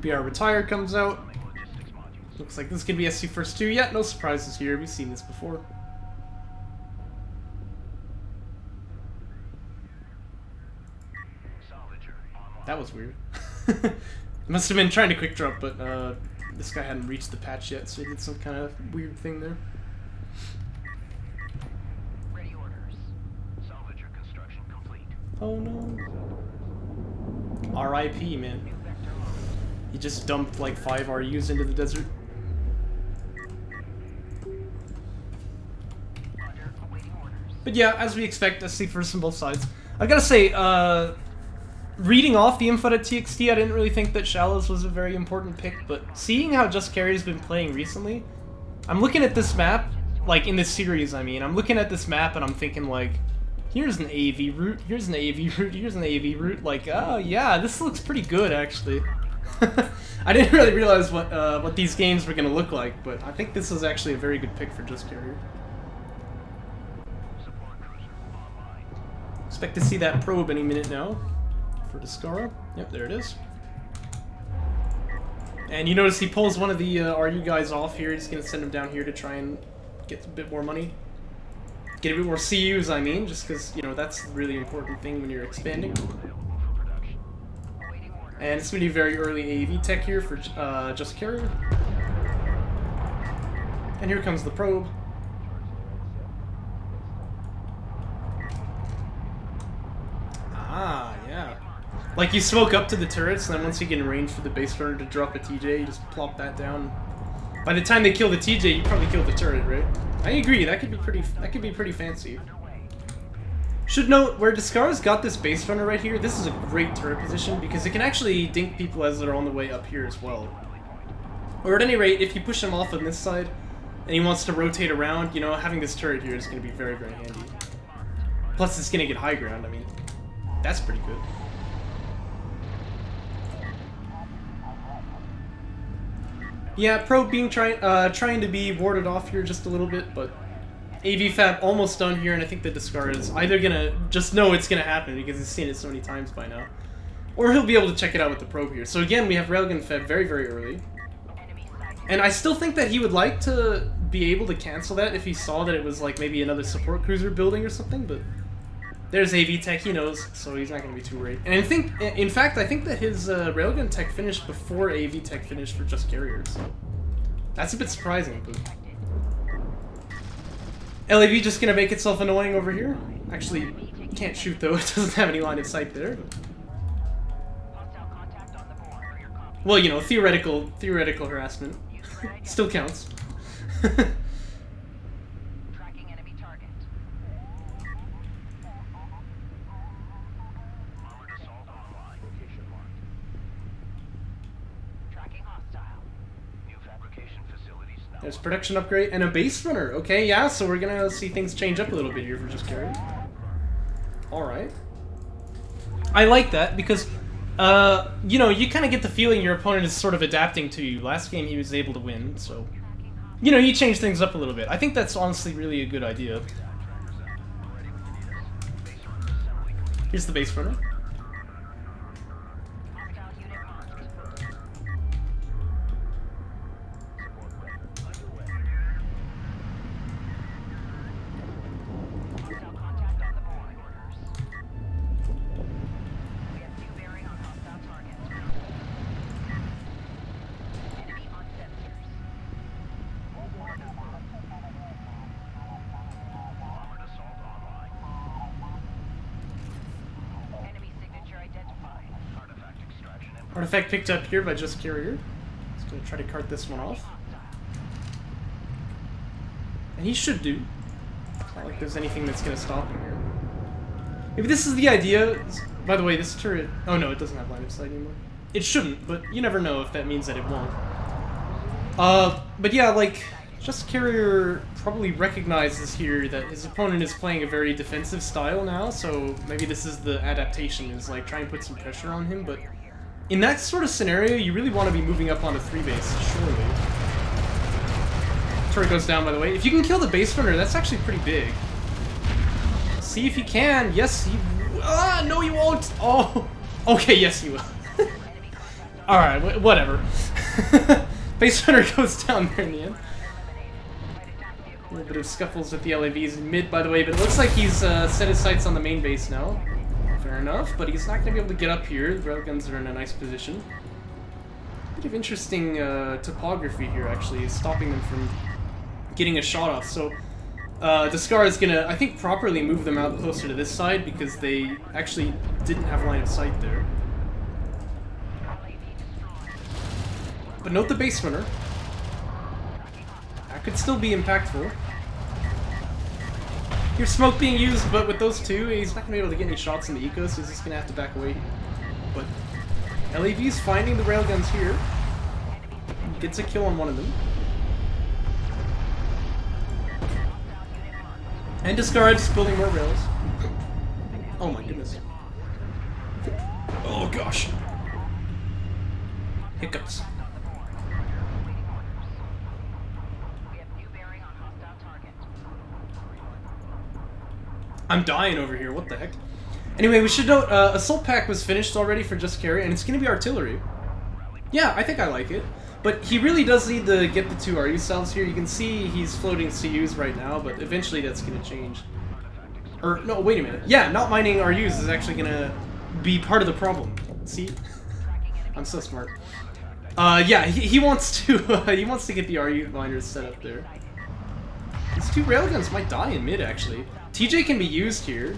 BR Retire comes out. Looks like this is going to be SC first 2. Yeah, no surprises here. We've seen this before. That was weird. Must have been trying to quick drop, but this guy hadn't reached the patch yet, so he did some kind of weird thing there. Ready orders. Salvager construction complete. Oh no. R.I.P. man. He just dumped like 5 RUs into the desert. But yeah, as we expect, SC first on both sides. I gotta say, reading off the info.txt, I didn't really think that Shallows was a very important pick, but seeing how Just Carry's been playing recently, I'm looking at this map, like in this series, I mean, I'm looking at this map and I'm thinking like, here's an AV route, here's an AV route, here's an AV route, like, oh yeah, this looks pretty good actually. I didn't really realize what these games were gonna look like, but I think this is actually a very good pick for Just Carrier. Expect to see that probe any minute now. For Descara. Yep, there it is. And you notice he pulls one of the RU guys off here. He's going to send him down here to try and get a bit more money. Get a bit more CUs, I mean, just because, you know, that's a really important thing when you're expanding. And it's going to be very early AV tech here for Just Carrier. And here comes the probe. Ah, yeah. Like, you smoke up to the turrets, and then once you get in range for the base runner to drop a TJ, you just plop that down. By the time they kill the TJ, you probably kill the turret, right? I agree, that could be pretty fancy. Should note, where Descara's got this base runner right here, this is a great turret position, because it can actually dink people as they're on the way up here as well. Or at any rate, if you push him off on this side, and he wants to rotate around, you know, having this turret here is going to be very, very handy. Plus, it's going to get high ground, I mean, that's pretty good. Yeah, probe being trying to be warded off here just a little bit, but AV Fab almost done here, and I think the Descara is either gonna just know it's gonna happen because he's seen it so many times by now, or he'll be able to check it out with the probe here. So again, we have Railgun Fab very, very early, and I still think that he would like to be able to cancel that if he saw that it was like maybe another support cruiser building or something, but there's AV tech, he knows, so he's not going to be too worried. And in fact, I think that his Railgun tech finished before AV tech finished for Just Carrier, so that's a bit surprising. But LAV just going to make itself annoying over here. Actually, can't shoot though, it doesn't have any line of sight there. But... well, you know, theoretical harassment still counts. There's production upgrade and a base runner. Okay, yeah, so we're gonna see things change up a little bit here for Just Carrier. Alright. I like that because, you know, you kind of get the feeling your opponent is sort of adapting to you. Last game he was able to win, so... you know, you change things up a little bit. I think that's honestly really a good idea. Here's the base runner. Hostile unit marked. Hostile contact on the board. We have new bearing on hostile target. Enemy on sensors. Armored assault online. Enemy signature identified. Artifact extraction and Artifact picked up here by Just Carrier. Just gonna try to cart this one off. And he should do. It's not like there's anything that's gonna stop him here. Maybe this is the idea. By the way, this turret... Oh no, it doesn't have line of sight anymore. It shouldn't, but you never know if that means that it won't. But yeah, like, Just Carrier probably recognizes here that his opponent is playing a very defensive style now, so maybe this is the adaptation, is like try and put some pressure on him, but in that sort of scenario, you really want to be moving up onto 3 base, surely. Turret goes down, by the way. If you can kill the base runner, that's actually pretty big. See if you can. Yes, he... Ah, no, he won't. Oh, okay, yes, he will. Alright, whatever. Base runner goes down there in the end. A little bit of scuffles with the LAVs in mid, by the way, but it looks like he's set his sights on the main base now. Fair enough, but he's not going to be able to get up here. The railguns are in a nice position. Bit of interesting topography here, actually, is stopping them from getting a shot off. So, Descara is going to, I think, properly move them out closer to this side because they actually didn't have line of sight there. But note the base runner. That could still be impactful. Here's smoke being used, but with those two, he's not going to be able to get any shots in the eco, so he's just going to have to back away. But LAV's finding the railguns here. Gets a kill on one of them. And Descara just building more rails. Oh my goodness. Oh gosh. Hiccups. I'm dying over here, what the heck? Anyway, we should note, Assault Pack was finished already for Just Carry, and it's gonna be artillery. Yeah, I think I like it. But he really does need to get the 2 RU cells here. You can see he's floating CUs right now, but eventually that's gonna change. Or, no, wait a minute. Yeah, not mining RUs is actually gonna be part of the problem. See? I'm so smart. Yeah, he wants to, he wants to get the RU miners set up there. These 2 railguns might die in mid, actually. TJ can be used here.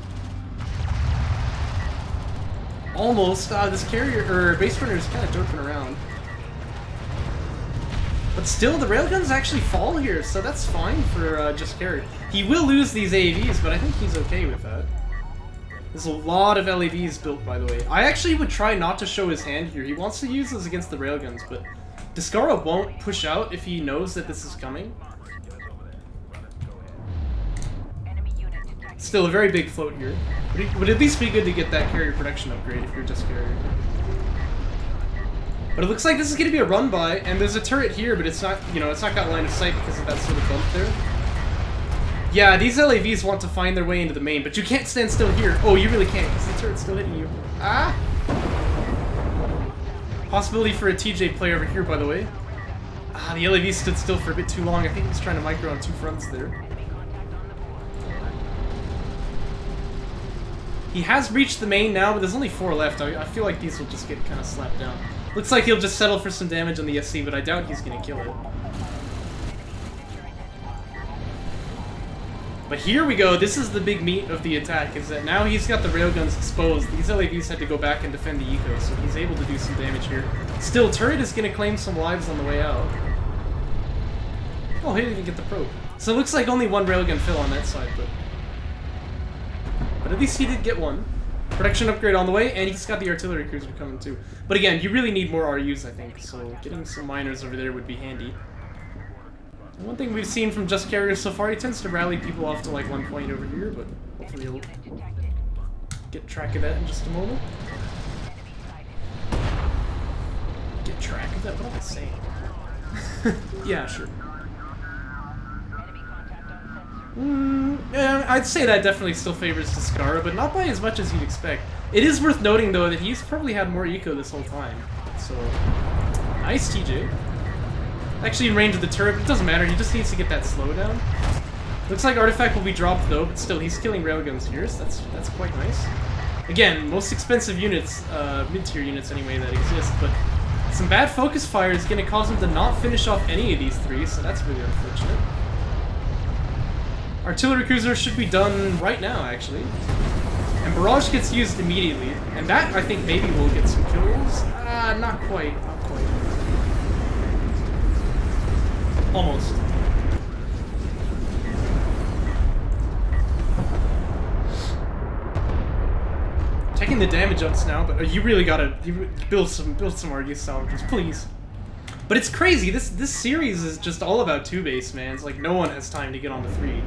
Almost. This carrier, or base runner is kind of derping around. But still, the railguns actually fall here, so that's fine for Just Carry. He will lose these AAVs, but I think he's okay with that. There's a lot of LAVs built, by the way. I actually would try not to show his hand here. He wants to use those against the railguns, but Descara won't push out if he knows that this is coming. Still a very big float here. But it would at least be good to get that carrier production upgrade if you're Just Carrier. But it looks like this is going to be a run by, and there's a turret here, but it's not, you know, it's not got line of sight because of that sort of bump there. Yeah, these LAVs want to find their way into the main, but you can't stand still here. Oh, you really can't, because the turret's still hitting you. Ah! Possibility for a TJ play over here, by the way. Ah, the LAV stood still for a bit too long. I think he was trying to micro on 2 fronts there. He has reached the main now, but there's only 4 left. I feel like these will just get kind of slapped down. Looks like he'll just settle for some damage on the SC, but I doubt he's going to kill it. But here we go. This is the big meat of the attack, is that now he's got the railguns exposed. These LAVs had to go back and defend the eco, so he's able to do some damage here. Still, turret is going to claim some lives on the way out. Oh, he didn't even get the probe. So it looks like only 1 railgun fell on that side, but at least he did get one. Production upgrade on the way, and he's got the artillery cruiser coming too. But again, you really need more RUs, I think, so getting some miners over there would be handy. And one thing we've seen from Just Carrier so far, he tends to rally people off to like 1 point over here, but hopefully he'll get track of that in just a moment. Get track of that? What am I saying? Yeah, sure. Enemy contact on sensor. Yeah, I'd say that definitely still favors Descara, but not by as much as you'd expect. It is worth noting, though, that he's probably had more eco this whole time. So, nice TJ. Actually in range of the turret, but it doesn't matter, he just needs to get that slowdown. Looks like Artifact will be dropped, though, but still, he's killing railguns here, so that's quite nice. Again, most expensive units, mid-tier units anyway, that exist, but some bad focus fire is going to cause him to not finish off any of these three, so that's really unfortunate. Artillery cruiser should be done right now, actually. And barrage gets used immediately, and that, I think, maybe will get some kills. Not quite, not quite. Almost. Taking the damage ups now, but you really gotta build some RD salvagers, please. But it's crazy. This series is just all about 2-base, man. It's like no one has time to get on the 3.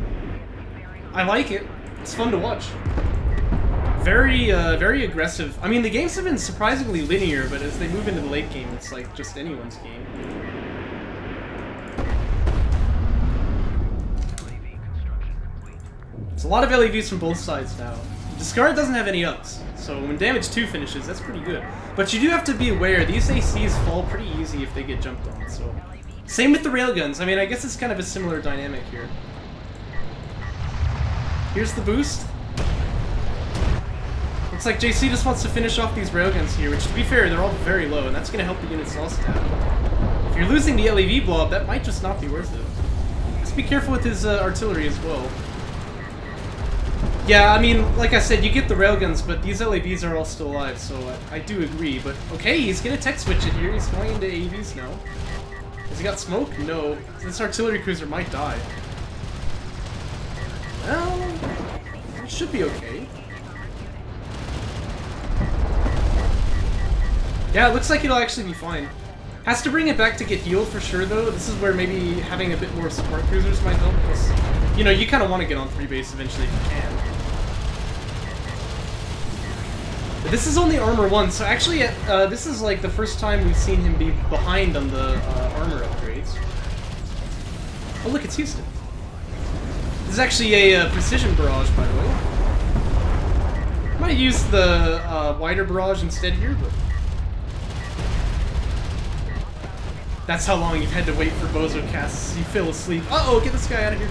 I like it. It's fun to watch. Very very aggressive. I mean, the games have been surprisingly linear, but as they move into the late game, it's like just anyone's game. It's a lot of LEVs from both sides now. Descara doesn't have any ups, so when damage 2 finishes, that's pretty good. But you do have to be aware, these ACs fall pretty easy if they get jumped on, so... Same with the railguns. I mean, I guess it's kind of a similar dynamic here. Here's the boost. Looks like JC just wants to finish off these railguns here, which, to be fair, they're all very low, and that's going to help the unit's loss stat. If you're losing the LEV blob, that might just not be worth it. Just be careful with his artillery as well. Yeah, I mean, like I said, you get the railguns, but these LAVs are all still alive, so I do agree. But, okay, he's gonna tech switch it here. He's going into AVs now. Has he got smoke? No. This artillery cruiser might die. Well, it should be okay. Yeah, it looks like it'll actually be fine. Has to bring it back to get healed for sure, though. This is where maybe having a bit more support cruisers might help, because, you know, you kind of want to get on 3-base eventually if you can. But this is only armor 1, so actually, this is like the first time we've seen him be behind on the armor upgrades. Oh look, it's Houston. This is actually a precision barrage, by the way. Might use the wider barrage instead here, but... That's how long you've had to wait for bozo casts. You fell asleep. Uh-oh, get this guy out of here.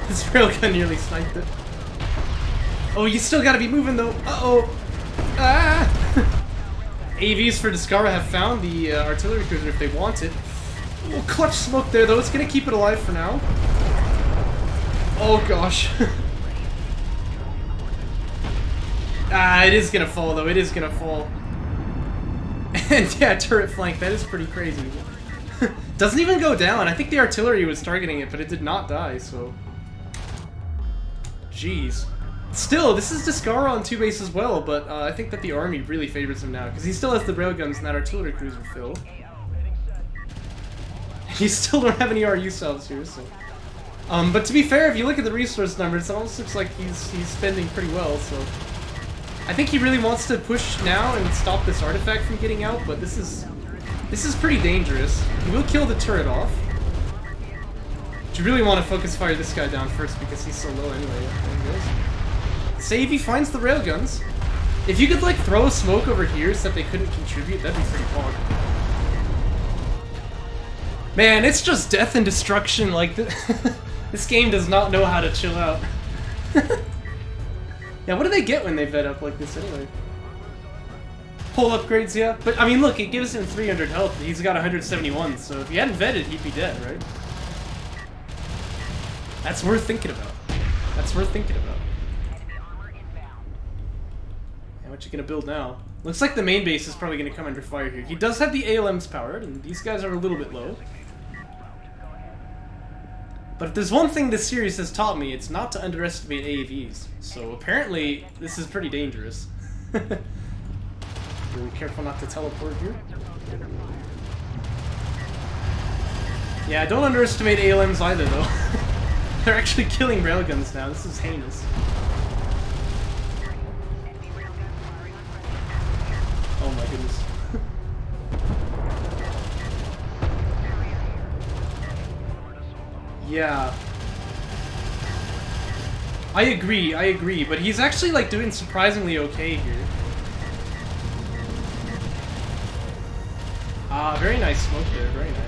This railgun nearly sniped it. Oh, you still gotta be moving though. Uh-oh. Ah! AVs for Descara have found the artillery cruiser if they want it. Oh, clutch smoke there though. It's gonna keep it alive for now. Oh gosh. It is gonna fall though. It is gonna fall. And yeah, turret flank. That is pretty crazy. Doesn't even go down. I think the artillery was targeting it, but it did not die, so... Jeez. Still, this is Descara on 2-base as well, but I think that the army really favors him now, because he still has the railguns and that artillery cruiser fill. You still don't have any RU cells here, so... but to be fair, if you look at the resource numbers, it almost looks like he's spending pretty well, so... I think he really wants to push now and stop this artifact from getting out, but this is pretty dangerous. He will kill the turret off. But you really want to focus fire this guy down first because he's so low anyway. Say if he finds the railguns. If you could like throw a smoke over here so that they couldn't contribute, that'd be pretty fun. Man, it's just death and destruction. Like this game does not know how to chill out. Yeah, what do they get when they vet up like this anyway? Whole upgrades, yeah. But, I mean, look, it gives him 300 health. He's got 171, so if he hadn't vetted, he'd be dead, right? That's worth thinking about. That's worth thinking about. And what you gonna build now? Looks like the main base is probably gonna come under fire here. He does have the ALMs powered, and these guys are a little bit low. But if there's one thing this series has taught me, it's not to underestimate AAVs. So apparently, this is pretty dangerous. Really careful not to teleport here. Yeah, don't underestimate ALMs either, though. They're actually killing railguns now. This is heinous. Oh my goodness. Yeah. I agree, but he's actually like doing surprisingly okay here. Ah, very nice smoke there, very nice.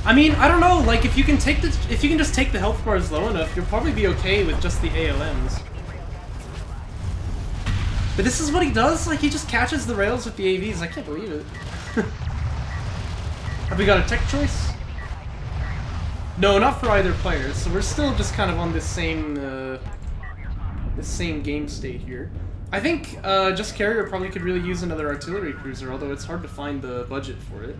I mean, I don't know, like if you can just take the health bars low enough, you'll probably be okay with just the ALMs. But this is what he does, like he just catches the rails with the AVs, I can't believe it. Have we got a tech choice? No, not for either player, so we're still just kind of on this same game state here. I think Just Carrier probably could really use another artillery cruiser, although it's hard to find the budget for it.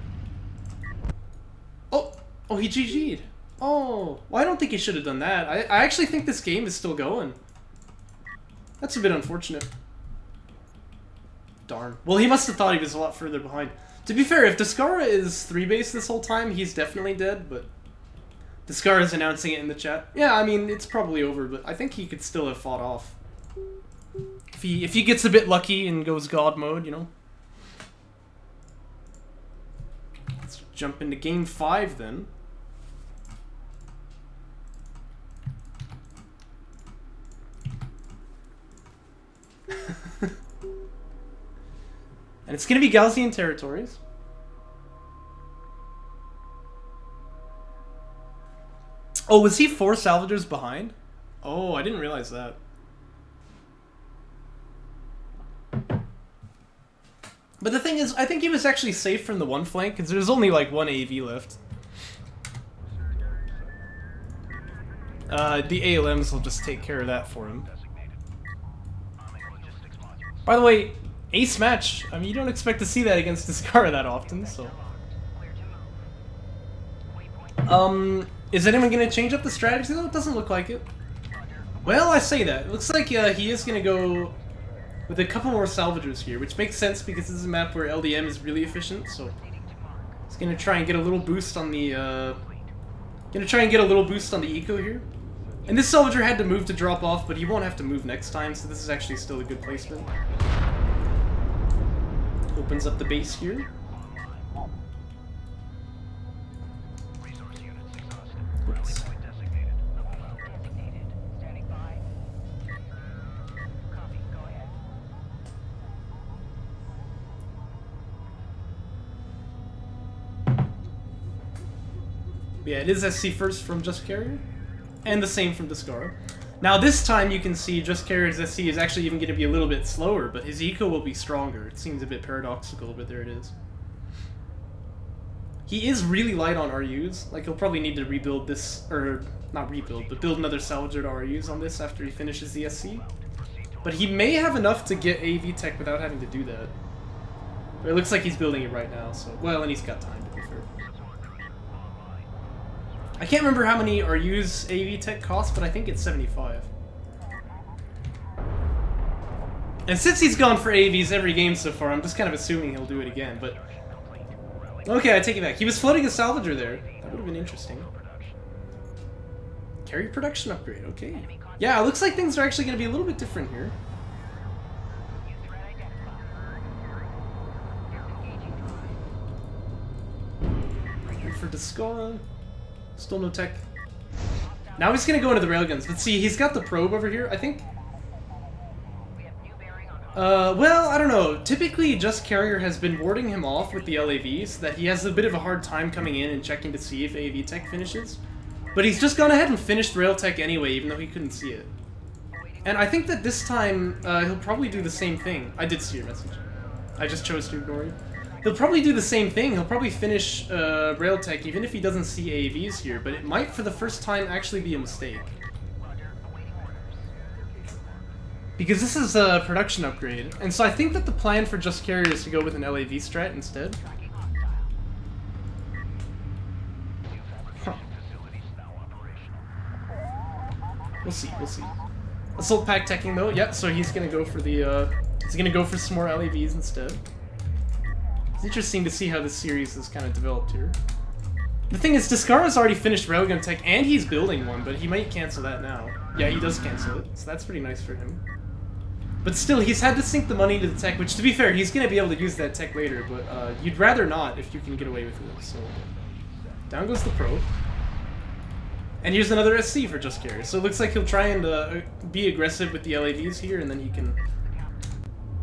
Oh, he GG'd. Oh, well, I don't think he should have done that. I actually think this game is still going. That's a bit unfortunate. Darn. Well, he must have thought he was a lot further behind. To be fair, if Descara is 3-base this whole time, he's definitely dead, but Descara's announcing it in the chat. Yeah, I mean, it's probably over, but I think he could still have fought off. If he gets a bit lucky and goes God mode, you know. Let's jump into game 5 then. And it's going to be Gaussian territories. Oh, was he 4 salvagers behind? Oh, I didn't realize that. But the thing is, I think he was actually safe from the one flank, because there's only like 1 AV left. The ALMs will just take care of that for him. By the way, ace match. I mean, you don't expect to see that against Descara that often, so... is anyone going to change up the strategy though? It doesn't look like it. Well, I say that. It looks like he is going to go with a couple more salvagers here, which makes sense because this is a map where LDM is really efficient, so... He's going to try and get a little boost on the, eco here. And this salvager had to move to drop off, but he won't have to move next time, so this is actually still a good placement. Opens up the base here. Oops. Yeah, it is SC first from Just Carrier, and the same from Descara. Now this time you can see Just Carrier's SC is actually even going to be a little bit slower, but his eco will be stronger. It seems a bit paradoxical, but there it is. He is really light on RUs. Like, he'll probably need to rebuild this, or not rebuild, but build another salvager to RUs on this after he finishes the SC. But he may have enough to get AV tech without having to do that. But it looks like he's building it right now, so... Well, and he's got time, to be fair. I can't remember how many RU's AV tech costs, but I think it's 75. And since he's gone for AVs every game so far, I'm just kind of assuming he'll do it again, but... Okay, I take it back. He was floating a salvager there. That would have been interesting. Carry production upgrade, okay. Yeah, it looks like things are actually going to be a little bit different here. And for Descara, still no tech. Now he's going to go into the railguns, but see, he's got the probe over here, I think. Well, I don't know. Typically, Just Carrier has been warding him off with the LAV, so that he has a bit of a hard time coming in and checking to see if AV tech finishes. But he's just gone ahead and finished rail tech anyway, even though he couldn't see it. And I think that this time, he'll probably do the same thing. I did see your message. I just chose to ignore you. He'll probably do the same thing. He'll probably finish rail tech, even if he doesn't see AAVs here, but it might, for the first time, actually be a mistake. Because this is a production upgrade, and so I think that the plan for Just Carrier is to go with an LAV strat instead. Huh. We'll see, we'll see. Assault pack teching though, yep, so he's gonna go for the, he's gonna go for some more LAVs instead. It's interesting to see how this series is kind of developed here. The thing is, Descara's already finished railgun tech, and he's building one, but he might cancel that now. Yeah, he does cancel it, so that's pretty nice for him. But still, he's had to sink the money into the tech, which, to be fair, he's going to be able to use that tech later, but you'd rather not if you can get away with it, so... Down goes the probe. And here's another SC for Descara. So it looks like he'll try and be aggressive with the LAVs here, and then he can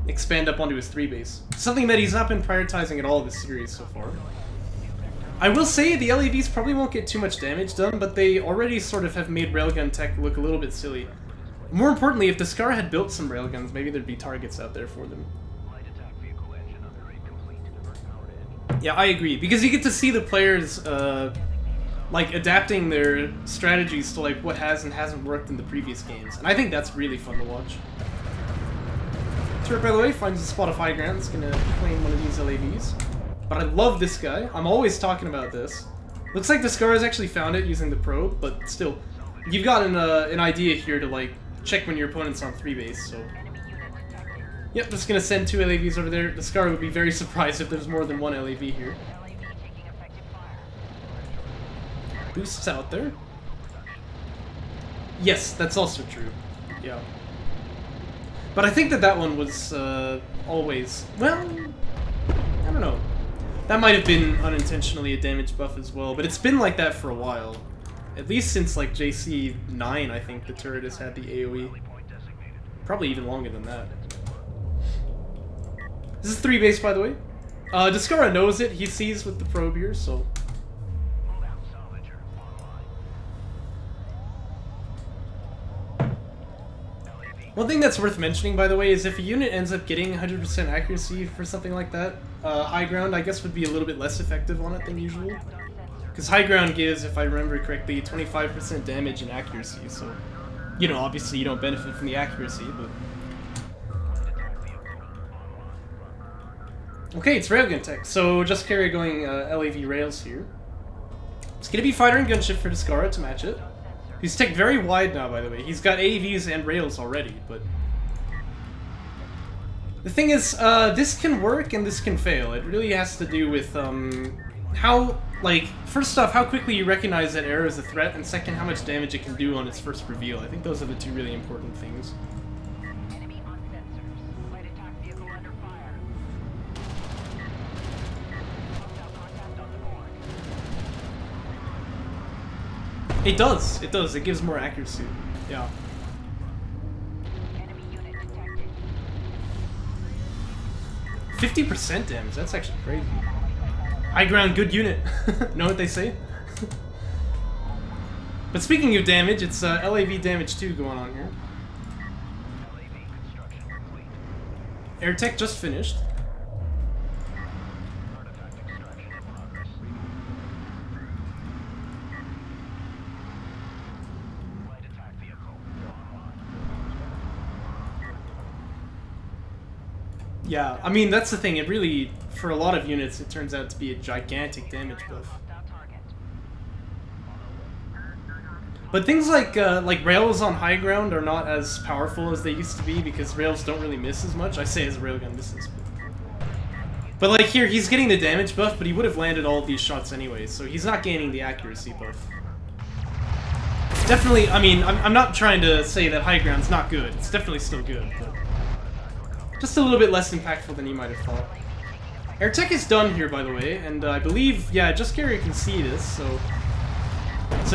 expand up onto his 3 base. Something that he's not been prioritizing at all this series so far. I will say the LAVs probably won't get too much damage done, but they already sort of have made railgun tech look a little bit silly. More importantly, if Descara had built some railguns, maybe there'd be targets out there for them. Yeah, I agree, because you get to see the players like adapting their strategies to like what has and hasn't worked in the previous games, and I think that's really fun to watch. Turret, by the way, finds a spot of high ground. It's gonna claim one of these LAVs. But I love this guy. I'm always talking about this. Looks like Descara's actually found it using the probe, but still, you've got an idea here to like check when your opponent's on 3 base. So, yep, just gonna send 2 LAVs over there. Descara would be very surprised if there's more than 1 LAV here. Boosts out there. Yes, that's also true. Yeah. But I think that one was always... Well, I don't know. That might have been unintentionally a damage buff as well, but it's been like that for a while. At least since like JC9, I think the turret has had the AoE. Probably even longer than that. This is 3 base, by the way. Descara knows it. He sees with the probe here, so... One thing that's worth mentioning, by the way, is if a unit ends up getting 100% accuracy for something like that, high ground, I guess, would be a little bit less effective on it than usual. Because high ground gives, if I remember correctly, 25% damage and accuracy, so... You know, obviously you don't benefit from the accuracy, but... Okay, it's railgun tech, so Descara going LAV rails here. It's gonna be fighter and gunship for Descara to match it. He's tech very wide now, by the way. He's got AVs and rails already, but... The thing is, this can work and this can fail. It really has to do with, how, like, first off, how quickly you recognize that arrow as a threat, and second, how much damage it can do on its first reveal. I think those are the 2 really important things. Enemy on sensors. Light attack vehicle under fire. Hostile contact on the board. It does. It does. It gives more accuracy. Yeah. Enemy unit detected. 50% damage. That's actually crazy. High ground, good unit. Know what they say? But speaking of damage, it's LAV damage 2 going on here. LAV construction complete. Air tech just finished. Artifact extraction in progress. Light attack vehicle online. Yeah, I mean, that's the thing. It really, for a lot of units, it turns out to be a gigantic damage buff. Hostile target. But things like rails on high ground are not as powerful as they used to be because rails don't really miss as much. I say as a railgun misses. But like here, he's getting the damage buff, but he would have landed all of these shots anyway, so he's not gaining the accuracy buff. Definitely, I mean, I'm not trying to say that high ground's not good. It's definitely still good, but just a little bit less impactful than you might have thought. Air tech is done here, by the way, and I believe, yeah, Descara can see this, so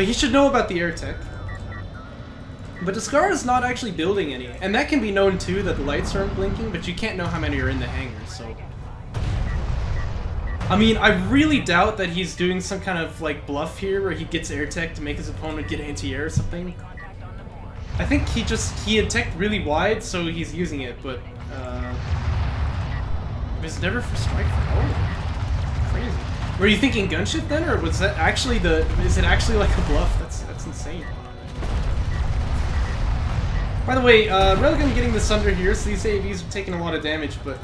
he should know about the air tech. But Descara is not actually building any, and that can be known too, that the lights aren't blinking, but you can't know how many are in the hangar, so... I mean, I really doubt that he's doing some kind of, like, bluff here where he gets air tech to make his opponent get anti-air or something. I think he had teched really wide, so he's using it, but, it was never for strike. Oh, crazy. Were you thinking gunship then, or was that actually is it actually like a bluff? That's insane. By the way, Railgun getting this under here, so these AVs are taking a lot of damage, but,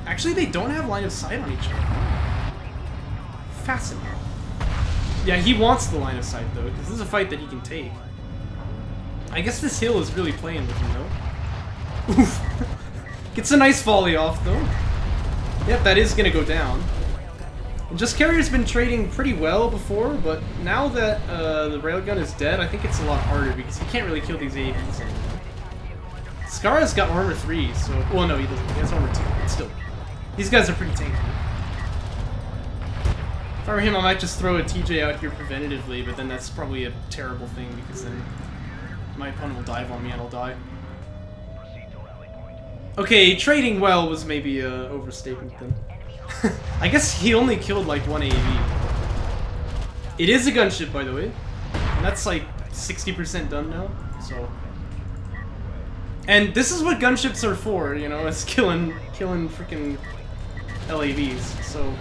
actually they don't have line of sight on each other. Fascinating. Yeah, he wants the line of sight, though, because this is a fight that he can take. I guess this hill is really playing with him, though. Oof. Gets a nice volley off, though. Yep, that is gonna go down. And Descara's been trading pretty well before, but now that the railgun is dead, I think it's a lot harder, because he can't really kill these AVs anymore. Descara's got armor 3, so... Well, no, he doesn't. He has armor 2, but still. These guys are pretty tanky. If I were him, I might just throw a TJ out here preventatively, but then that's probably a terrible thing because then my opponent will dive on me and I'll die. Okay, trading well was maybe a overstatement then. I guess he only killed like one AV. It is a gunship, by the way. And that's like 60% done now, so... And this is what gunships are for, you know, is killing freaking LAVs, so...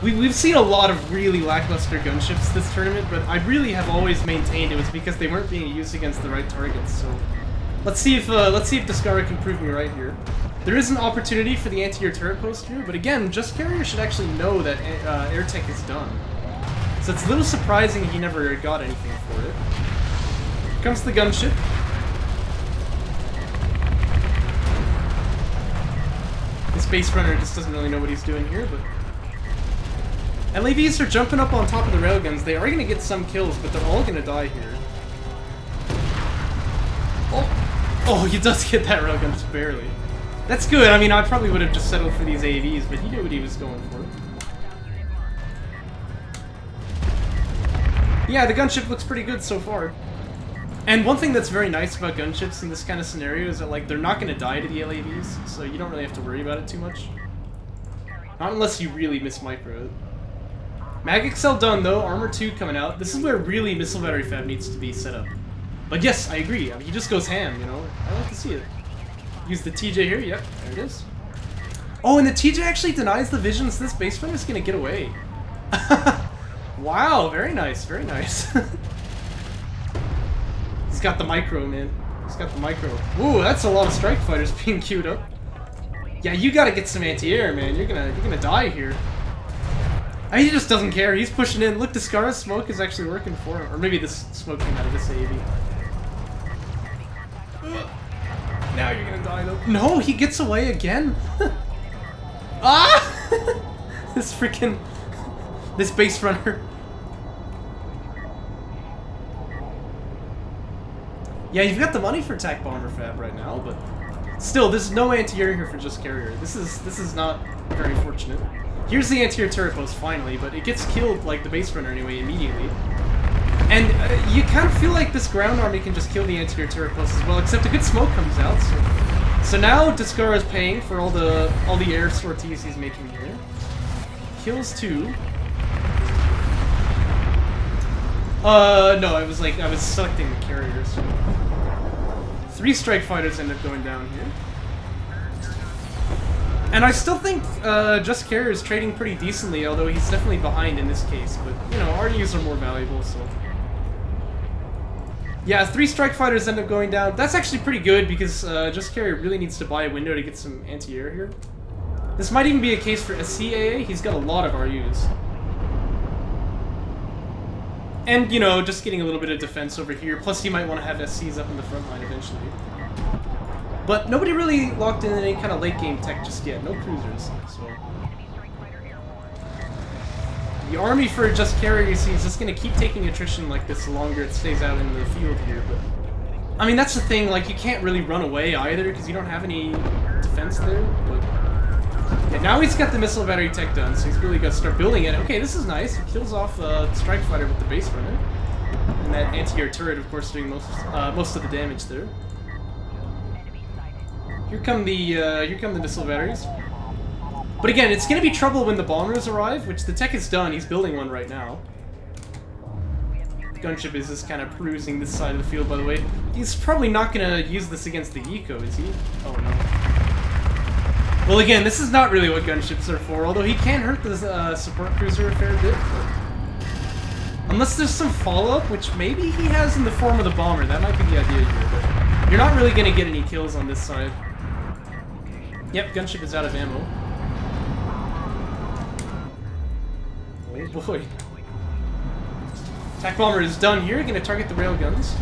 We've seen a lot of really lackluster gunships this tournament, but I really have always maintained it was because they weren't being used against the right targets, so... Let's see if Descara can prove me right here. There is an opportunity for the anti-air turret post here, but again, Just Carrier should actually know that air tech is done. So it's a little surprising he never got anything for it. Here comes the gunship. This base runner just doesn't really know what he's doing here, but... LAVs are jumping up on top of the railguns. They are going to get some kills, but they're all going to die here. Oh, he does get that railgun just barely. That's good. I mean, I probably would have just settled for these AVs, but he knew what he was going for. Yeah, the gunship looks pretty good so far. And one thing that's very nice about gunships in this kind of scenario is that, like, they're not going to die to the LAVs, so you don't really have to worry about it too much. Not unless you really miss micro it. Mag Excel done, though. Armor 2 coming out. This is where really Missile Battery Fab needs to be set up. But yes, I agree. I mean, he just goes ham, you know? I like to see it. Use the TJ here. Yep, there it is. Oh, and the TJ actually denies the vision, so this base runner is going to get away. Wow, very nice, very nice. He's got the micro, man. He's got the micro. Ooh, that's a lot of strike fighters being queued up. Yeah, you gotta get some anti-air, man. You're gonna die here. I mean, he just doesn't care. He's pushing in. Look, Descara's smoke is actually working for him. Or maybe this smoke came out of this AV. Now you're gonna die, though. No, he gets away again. Ah! This freaking... This base runner. Yeah, you've got the money for Attack Bomber Fab right now, but... Still, there's no anti-air here for Just Carrier. This is not very fortunate. Here's the anti-air turret post, finally, but it gets killed, like the base runner anyway, immediately. And you kind of feel like this ground army can just kill the anti-air turret post as well, except a good smoke comes out. So now Descara is paying for all the air sorties he's making here. Kills 2. No, I was selecting the carriers. 3 strike fighters end up going down here. And I still think Just Carrier is trading pretty decently, although he's definitely behind in this case. But, you know, RUs are more valuable, so... Yeah, 3 strike fighters end up going down. That's actually pretty good, because Just Carrier really needs to buy a window to get some anti-air here. This might even be a case for SCAA. He's got a lot of RUs. And, you know, just getting a little bit of defense over here. Plus, he might want to have SCs up in the front line eventually. But nobody really locked in any kind of late game tech just yet. No cruisers, so... The army for Just Carrier, you see, is just going to keep taking attrition like this the longer it stays out in the field here, but... I mean, that's the thing, like, you can't really run away either, because you don't have any defense there, but... Yeah, now he's got the missile battery tech done, so he's really got to start building it. Okay, this is nice. He kills off the strike fighter with the base runner. And that anti-air turret, of course, doing most of the damage there. Here come the missile batteries. But again, it's going to be trouble when the bombers arrive, which the tech is done. He's building one right now. The gunship is just kind of perusing this side of the field, by the way. He's probably not going to use this against the eco, is he? Oh, no. Well, again, this is not really what gunships are for, although he can hurt the support cruiser a fair bit. But... Unless there's some follow-up, which maybe he has in the form of the bomber. That might be the idea here, but you're not really going to get any kills on this side. Yep, gunship is out of ammo. Oh boy. Attack bomber is done here, gonna target the railguns.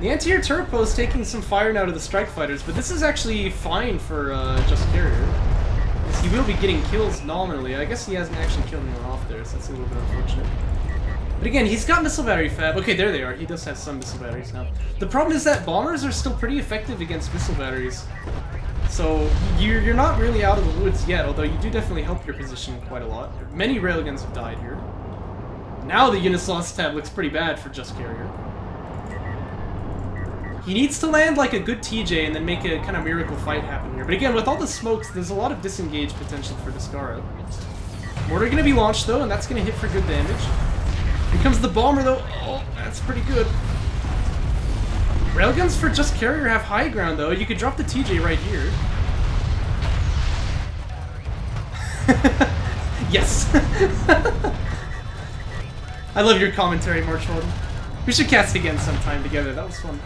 The anti-air turret post taking some fire now to the strike fighters, but this is actually fine for Just Carrier. He will be getting kills nominally. I guess he hasn't actually killed anyone off there, so that's a little bit unfortunate. But again, he's got missile battery fab. Okay, there they are. He does have some missile batteries now. The problem is that bombers are still pretty effective against missile batteries. So you're not really out of the woods yet, although you do definitely help your position quite a lot. Many railguns have died here. Now the unit's lost tab looks pretty bad for Just Carrier. He needs to land like a good TJ and then make a kind of miracle fight happen here. But again, with all the smokes, there's a lot of disengage potential for Descara. Mortar gonna be launched though, and that's gonna hit for good damage. Here comes the bomber though. Oh, that's pretty good. Railguns for Just Carrier have high ground though. You could drop the TJ right here. Yes. I love your commentary, March Warden. We should cast again sometime together. That was fun.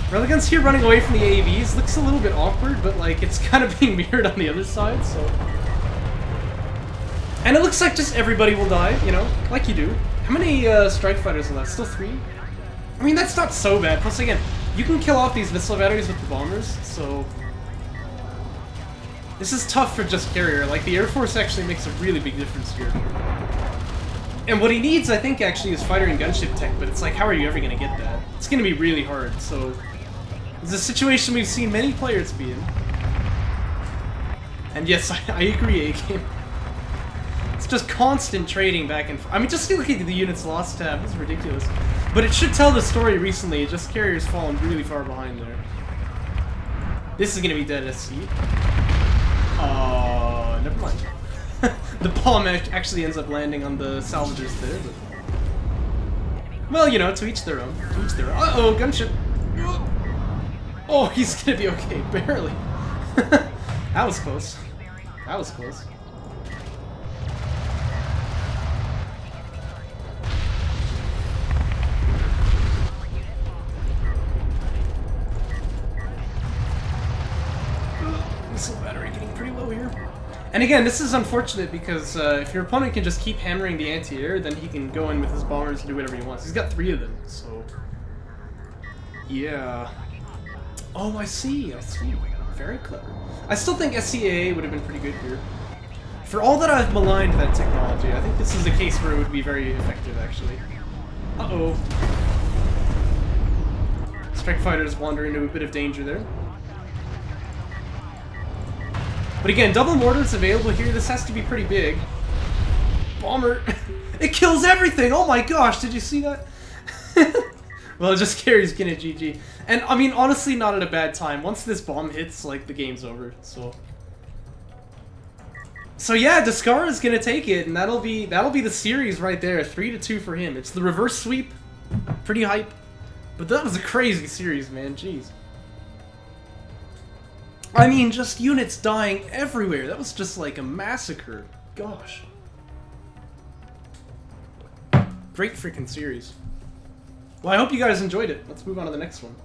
Railguns here running away from the AAVs looks a little bit awkward, but like it's kind of being mirrored on the other side, so. And it looks like just everybody will die, you know, like you do. How many strike fighters are left? Still 3? I mean, that's not so bad. Plus, again, you can kill off these missile batteries with the bombers, so. This is tough for Just Carrier. Like, the Air Force actually makes a really big difference here. And what he needs, I think, actually, is fighter and gunship tech, but it's like, how are you ever going to get that? It's going to be really hard, so. It's a situation we've seen many players be in. And yes, I agree, A-Game. It's just constant trading back and forth. I mean, just look at the units lost tab. It's ridiculous. But it should tell the story recently. Just Carrier's fallen really far behind there. This is going to be dead SC. Never mind. The bomb actually ends up landing on the salvagers there. But... well, you know, to each their own. To each their own. Uh-oh, gunship. Oh, he's gonna be okay, barely. That was close. That was close. Missile battery getting pretty low here. And again, this is unfortunate because if your opponent can just keep hammering the anti-air, then he can go in with his bombers and do whatever he wants. He's got 3 of them, so... yeah. Oh, I see. Very clever. I still think SCAA would have been pretty good here. For all that I've maligned that technology, I think this is a case where it would be very effective, actually. Uh-oh. Strike fighters wander into a bit of danger there. But again, double mortars available here. This has to be pretty big. Bomber. It kills everything! Oh my gosh, did you see that? Well, it just carries Gina GG. And, I mean, honestly, not at a bad time. Once this bomb hits, like, the game's over, so... so yeah, Descara is gonna take it, and that'll be the series right there. 3-2 for him. It's the reverse sweep. Pretty hype. But that was a crazy series, man. Jeez. I mean, just units dying everywhere. That was just, like, a massacre. Gosh. Great freaking series. Well, I hope you guys enjoyed it. Let's move on to the next one.